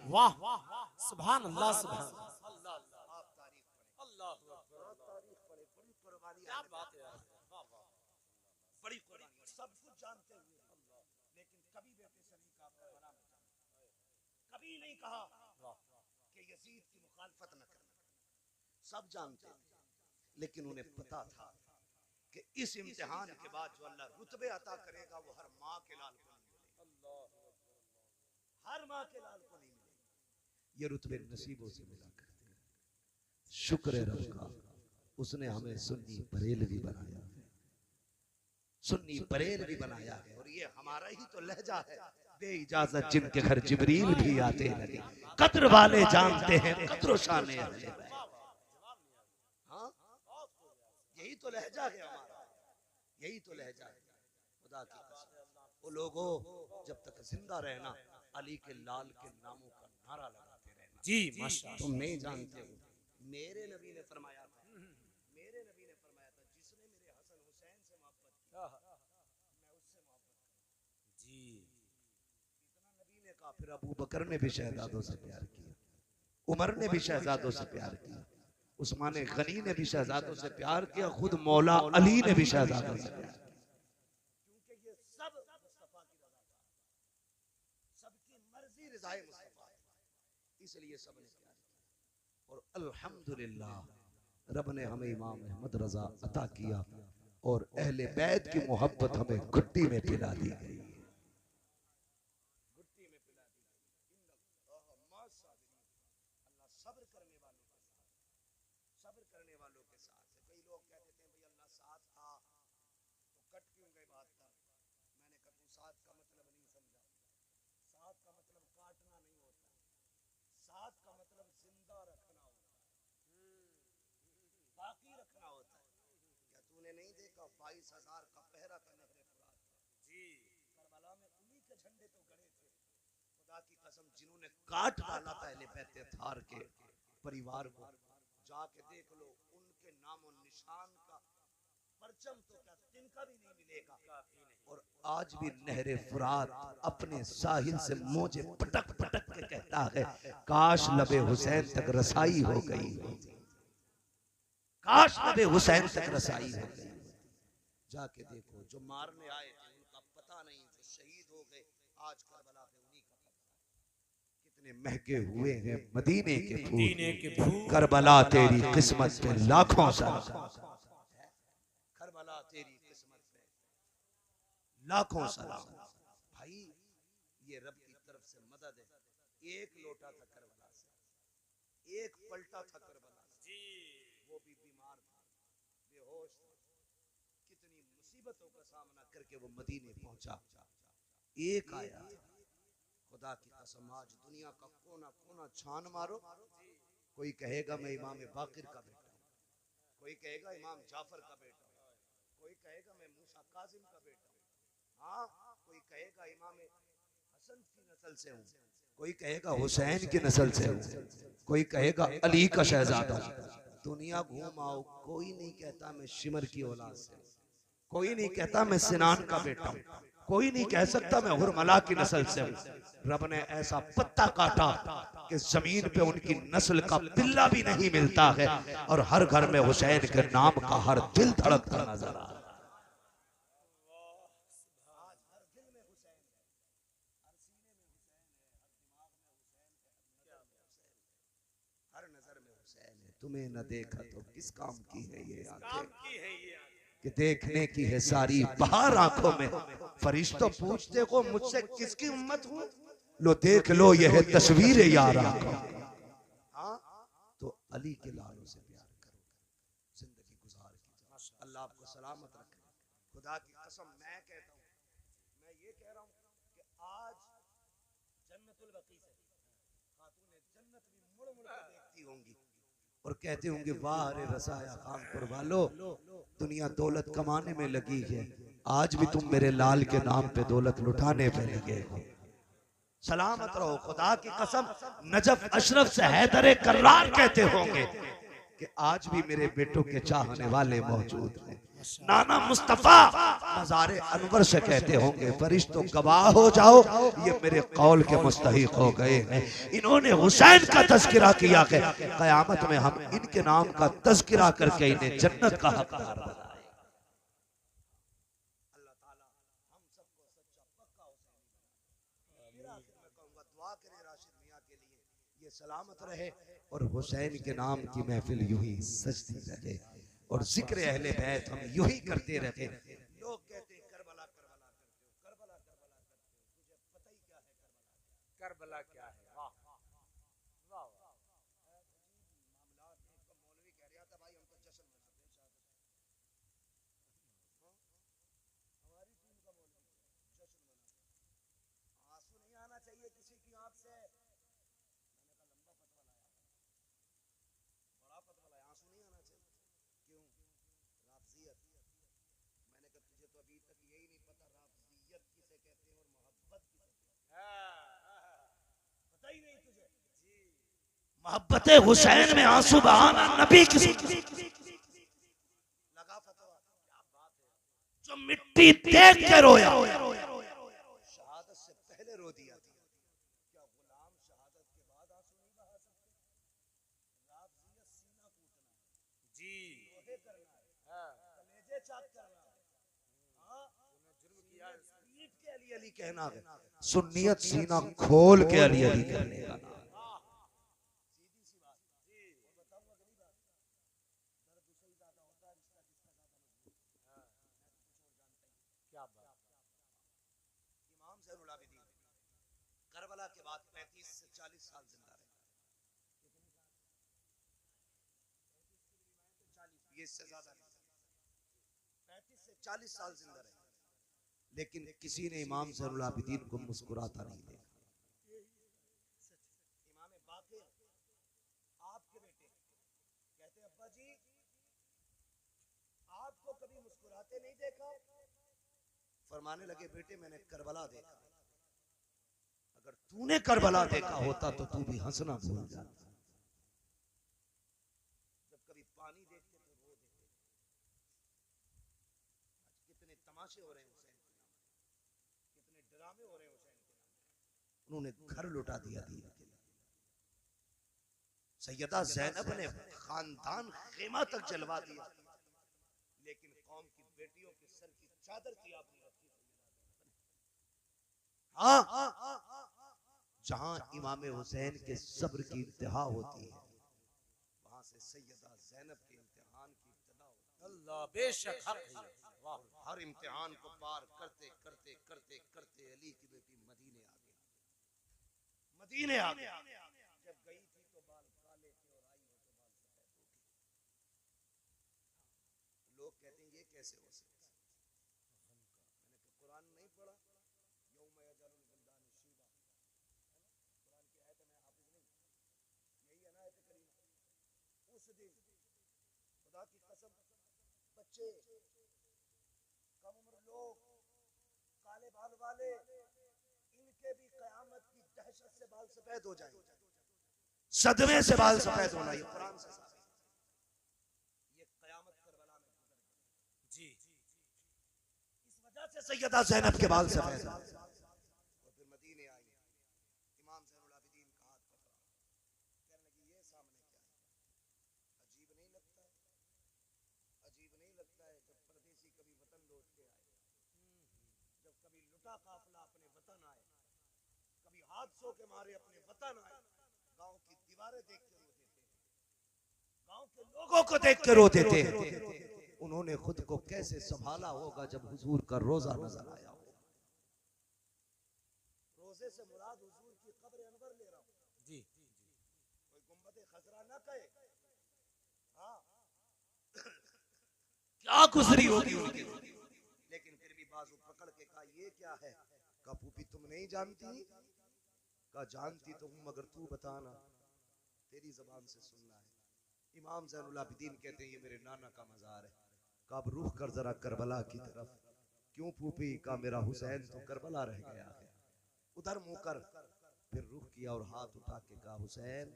Speaker 2: वाह, सुभान अल्लाह, सुभान
Speaker 1: सब जानते हैं, लेकिन उन्हें पता था कि इस इम्तिहान के बाद जो अल्लाह रुतबे अता करेगा वो हर माँ के लाल को नहीं मिलेगा, हर माँ के लाल को नहीं मिलेगा। ये रुतबे नसीबों से मिला करते हैं। शुक्र है रब का, उसने हमें सुन्नी बरेलवी बनाया है, सुन्नी बरेलवी बनाया है। और ये हमारा ही तो लहजा है, बे इजाजत जिनके घर जिब्रील भी आते लगे। कद्र वाले जानते हैं कद्र शाने अहले। यही तो लहजा है हमारा, यही तो लहजा है। खुदा की कसम, वो लोगों जब तक जिंदा रहना अली के लाल के नामों का नारा लगाते रहना।
Speaker 2: जी माशाअल्लाह।
Speaker 1: तुम नहीं जानते हो, मेरे नबी ने फरमाया था, मेरे नबी ने फरमाया था जिसने मेरे हसन हुसैन से मोहब्बत की मैं उससे मोहब्बत करूं। जी इतना नबी ने कहा। फिर अबू बकर ने भी शहजादों से प्यार किया, उमर ने भी शहजादों से प्यार किया, उस्मान गनी ने भी शहजादों से प्यार किया, खुद मौला अली ने भी शहजादों से प्यार किया। क्योंकि ये सब मुस्तफा की रज़ा था, सबकी मर्जी रज़ाए मुस्तफा है, इसलिए सबने प्यार किया। और अल्हम्दुलिल्लाह रब ने हमें इमाम अहमद रज़ा अता किया और अहले बैत की मोहब्बत हमें घुट्टी में पिला दी गई। नहीं देखा 22,000 का पहरा था नहरे फुरात जी, करबला में उन्हीं के झंडे तो गड़े थे। खुदा की कसम जिन्होंने काट डाला था अहले बैत थार के परिवार को, जाके देख लो उनके नाम और निशान का परचम तो क्या तिनका भी नहीं मिलेगा। और आज भी नहरे फुरात अपने साहिल से मौजे पटक पटक के कहता है काश लबे हुसैन तक रसाई हो गई, काश नबी हुसैन तक रसाई हो गई। जाके देखो जो मारने आए थे उनका पता नहीं, जो शहीद हो गए आज करबला पे उन्हीं का पता। कितने महके हुए हैं मदीने के फूल, करबला तेरी किस्मत पे लाखों सलाम, करबला तेरी किस्मत पे लाखों सलाम। भाई ये रब की तरफ से मदद है। एक लोटा था करबला से, एक पलटा था करबला से, वो भी बीमार था, बेहोश था, कितनी मुसीबतों का सामना करके वो मदीने पहुंचा। एक आया, खुदा की कसम आज दुनिया का कोना कोना छान मारो, कोई कहेगा मैं इमाम बाकिर का बेटा हूं, कोई कहेगा इमाम जाफर का बेटा हूं, कोई कहेगा मैं मूसा काजिम का बेटा हूं, हाँ कोई कहेगा इमाम हसन की नस्ल से हूं, कोई कहेगा हुसैन की नस्ल से हूं, कोई कहेगा अली का शहजादा। दुनिया घूम आओ, कोई नहीं कहता मैं शिमर की औलाद से, कोई नहीं कहता मैं सिनान का बेटा हूं, कोई नहीं कह सकता मैं हुरमला की नस्ल से हूं। रब ने ऐसा पत्ता काटा कि जमीन पे उनकी नस्ल का पिल्ला भी नहीं मिलता है और हर घर में हुसैन के नाम का हर दिल धड़कता नजर आ रहा है। तुम्हें न देखा तो किस काम की है ये आंखें, कि देखने की है सारी बाहर आंखों में। फरिश्तों पूछते हो मुझसे किसकी उम्मत हूँ, लो देख लो ये है तस्वीर यारा। हाँ तो अली के लालों से प्यार करो, जिंदगी गुजार कीजिए। अल्लाह आपको सलामत रखे। खुदा की कसम मैं कहता हूँ, मैं ये कह रहा हूँ कि आज जन्नतुल बकी से खातूने जन्नत भी मुड़ मुड़ कर देखती होंगी और कहते होंगे वाह रे रसाया कानपुर वालो, दुनिया दौलत कमाने में लगी है, आज भी तुम मेरे लाल के नाम पे दौलत लुटाने पे लगे हो। सलामत रहो। खुदा की कसम नजफ अशरफ से हैदर कर्रार कहते होंगे कि आज भी मेरे बेटों के चाहने वाले मौजूद हैं। नाना मुस्तफा मज़ारे अनवर से कहते होंगे फरिश्तों गवाह हो जाओ, ये मेरे कौल के मुस्तहिक हो गए हैं। इन्होंने हुसैन का तज़किरा किया कि क़यामत में हम इनके नाम का तज़किरा करके इन्हें जन्नत का हकदार बनाएं। अल्लाह ताला हम सबको सच्चा पक्का हुसैनी बनाए। मैं कहूँगा दुआ करें राशिद मियां के लिए, ये सलामत रहे और हुसैन के नाम की महफिल यूं ही सजती रहे और जिक्र अहले बैत हम यूं ही करते रहे। लोग कहते हैं करबला करबला करते हो, करबला करबला करते हो, तुझे पता ही क्या है करबला क्या है? वाह वाह वाह। मामला एक मौलवी कह रहा था भाई हम तो जश्न मनाते हैं शहादत, हमारी टीम का मौलवी जश्न मनाते, आंसू नहीं आना चाहिए किसी की आंख से। मैंने कहा लंबा फतवा लाया, बड़ा फतवा लाया, आंसू नहीं आना चाहिए। क्यों? राफ़ज़ियत। मैंने कहा तुझे तो अभी तक यही नहीं पता राफ़ज़ियत किसे कहते हैं और मोहब्बत किसे कहते हैं, पता ही नहीं तुझे। मोहब्बत हुसैन में आंसू बहाना नबी किसे लगा फतवा। क्या बात है, जो मिट्टी देख के रोया शहादत से पहले रो दिया था। क्या गुलाम शहादत के बाद आंसू नहीं बहा सकते? राफ़ज़ियत सीना कूटना जी, लोहे करना है, कलेजे चाक करना है, हाँ जुर्म किया है, पीठ के अली अली कहना है, सुन्नियत सीना खोल के अली अली कहने का नाम। सीधी सी बात जी, बताऊंगा अगली बात, दर्द उसे ही ज्यादा होता है रिश्ता जिसका ज्यादा मजबूत। मैं तो कुछ और जानता ही। क्या बात। इमाम ज़ैनुल आबिदीन करबला के बाद 35 से 40 साल जिंदा रहे। ये इससे ज्यादा नहीं, 35 से 40 साल जिंदा रहे, लेकिन किसी ने इमाम ज़ैनुल आबिदीन को मुस्कुराता नहीं देखा। इमाम बाक़िर आपके बेटे कहते अब्बा जी आपको कभी मुस्कुराते नहीं देखा। फरमाने लगे बेटे मैंने करबला देखा, अगर तूने करबला देखा होता तो तू भी हंसना भूल जाता। जब कभी पानी देखते तो रो देते। आज कितने तमाशे हो रहे हैं हुसैन के नाम, कितने ड्रामे हो रहे हैं हुसैन के नाम। उन्होंने घर लुटा दिया दीन के लिए। सैयदा ज़ैनब ने खानदान खेमा तक जलवा दिया, लेकिन कौम की बेटियों के सर की चादर की आपने रखी। हाँ जहां इमाम हुसैन के सब्र की इंतहा होती है, वहां से सैयदा ज़ैनब के इम्तिहान की इब्तिदा होती है। अल्लाह बेशक हक है। हर इम्तिहान को पार करते करते करते करते अली की बेटी मदीने आ गई। मदीने आ गई, जब गई थी तो बाल काले थे और आई हो तो बाल सफेद हो गए। लोग कहते हैं ये कैसे हो सकता है? मैंने कहा कुरान नहीं पढ़ा, यौम यजलुल बुल्दान शीबा, कुरान की आयत में हाफिज नहीं, यही है ना आयत करीमा। उस दिन खुदा की कसम बच्चे कम उम्र लोग काले बाल वाले इनके भी कयामत की दहशत से बाल सफेद हो जाएंगे, सदमे से बाल सफेद होना ये कुरान से साबित। ये कयामत करबला में जी, इस वजह से सैयदा ज़ैनब के बाल सफेद और फिर मदीने आई। इमाम ज़ैनुल आबिदीन का हाथ पकड़ा, कहने लगी ये सामने क्या है? अजीब नहीं लगता है, अजीब नहीं लगता है जब परदेसी कभी वतन लौट के आए, जब कभी लुटा काफिला अपने वतन आए, कभी हादसों के मारे अपने वतन आए, गांव की दीवारें देख के रो देते, गांव के लोगों को देख के रो देते। उन्होंने खुद को कैसे संभाला होगा जब हुजूर का रोजा नजर आया हो। रोजे से मुराद हुजूर गुंबद खजरा ना कहे, हाँ क्या गुजरी होगी उनकी, लेकिन फिर भी बाजू पकड़ के कहा ये क्या है, कहा फूफी तुम नहीं जानती, कहा जानती तो हूं मगर तू बताना, तेरी जबान से सुनना है। इमाम ज़ैनुल आबिदीन कहते हैं ये मेरे नाना का मज़ार है, कहा अब रुख कर जरा करबला की तरफ, क्यों फूफी, का मेरा हुसैन तो करबला रह गया है, उधर मुंह कर, फिर रुख किया और हाथ उठा के कहा हुसैन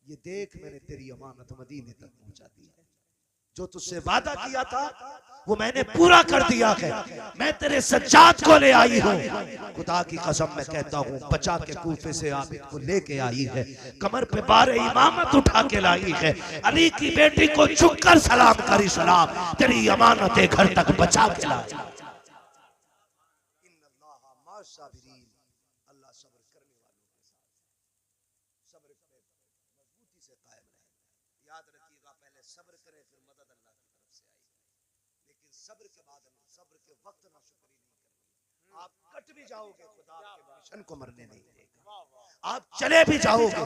Speaker 1: ये देख मैंने तेरी अमानत मदीने तक पहुंचा दी है, जो तुझसे वादा किया था वो मैंने पूरा कर दिया है, मैं तेरे सज्जाद को ले आई हूँ, खुदा की कसम मैं कहता हूँ बचा के कूफे से आबिद को लेके आई है, कमर पे बारे इमामत उठा के लाई है, अली की बेटी को झुककर सलाम करी सलाम, तेरी अमानतें घर तक बचा के लाई। अल्लाह सब्र करने वालों के साथ, सब्र पे मजबूती से कायम रहे। याद रखिएगा पहले सब्र करें फिर मदद अल्लाह की तरफ से आएगी, लेकिन सब्र के बाद सब्र के वक्त ना शुक्री नहीं करनी। आप कट भी जाओगे खुदा आपके मिशन को मरने नहीं देगा, आप चले भी जाओगे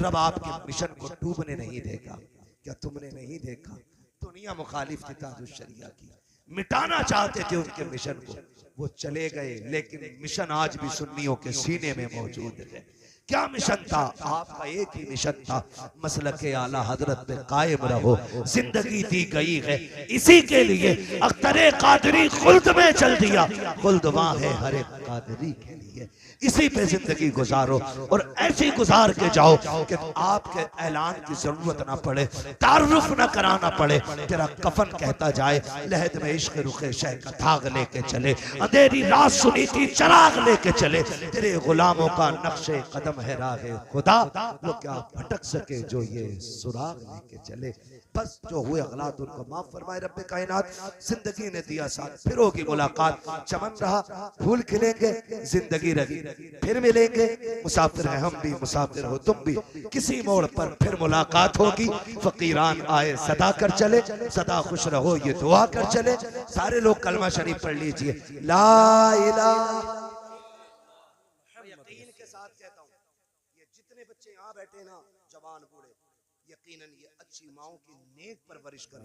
Speaker 1: रब आपके मिशन को डूबने नहीं देगा। क्या तुमने नहीं देखा दुनिया मुखालिफ थी ताजुश शरिया की, मिटाना चाहते थे उनके मिशन को, वो चले गए, लेकिन मिशन आज भी सुन्नियों के सीने में मौजूद है। क्या मिशन था आपका? एक ही मिशन था, मसलके आला हजरत पे कायम रहो, जिंदगी दी गई है इसी के लिए। अख्तरे कादरी खुल्द में चल दिया, खुल्द वहां है हर एक कादरी के लिए, इसी पे जिंदगी गुजारो और ऐसी गुजार के जाओ कि आपके ऐलान की जरूरत ना पड़े, तारुफ ना कराना पड़े, तेरा कफन कहता जाए लहद में इश्क रुखे शह का धाग लेके चले, अंधेरी रात सुनी थी चराग लेके चले, तेरे गुलामों का नक्शे कदम है राहे खुदा, वो क्या भटक सके जो ये सुराग लेके चले। बस जो हुए गलत उनको माफ फरमाए रब्बे कायनात। जिंदगी ने दिया साथ, फिर होगी मुलाकात, चमन रहा फूल खिलेंगे, जिंदगी रही फिर मिलेंगे, मुसाफिर है हम भी मुसाफिर हो तुम भी, किसी मोड़ पर फिर मुलाकात होगी। फकीरान आए सदा कर चले, सदा खुश रहो ये दुआ कर चले। सारे लोग कलमा शरीफ पढ़ लीजिए, ला इलाहा। यकीन के साथ कहता हूँ ये जितने बच्चे यहाँ बैठे ना जवान बूढ़े, यकीनन ये अच्छी माओ की नेक परवरिश कर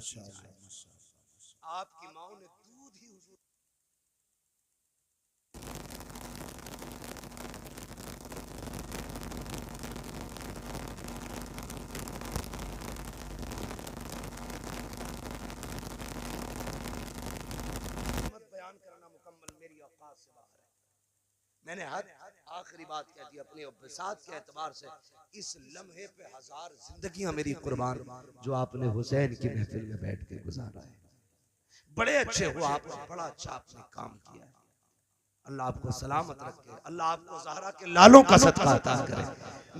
Speaker 1: आपकी माओ ने दूध ही हुजूर बयान करना मुकम्मल मेरी औकात से बाहर है। मैंने आखिरी बात कह दी अपने साथ के एतबार से, इस लम्हे पे हजार जिंदगियां मेरी कुर्बान जो आपने हुसैन की महफिल में बैठ के गुजारा है। बड़े अच्छे हो आप, बड़ा अच्छा आपने काम किया है। अल्लाह आपको सलामत रखे, अल्लाह आपको ज़हरा के लालों का सदका अता करे,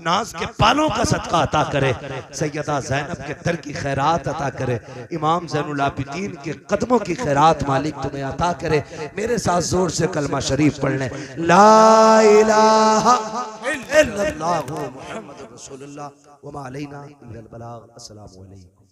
Speaker 1: नाज के पालों का सदका अता करे, सैयदा ज़ैनब के दर की खैरात अता करे, इमाम ज़ैनुल आबिदीन के कदमों की खैरात मालिक तुम्हें अता करे। मेरे साथ जोर से कलमा शरीफ पढ़ लें, ला इलाहा इल्लल्लाहु मुहम्मदुर रसूलुल्लाह व मा अलैना इल्लल बलाग। अस्सलामु अलैकुम।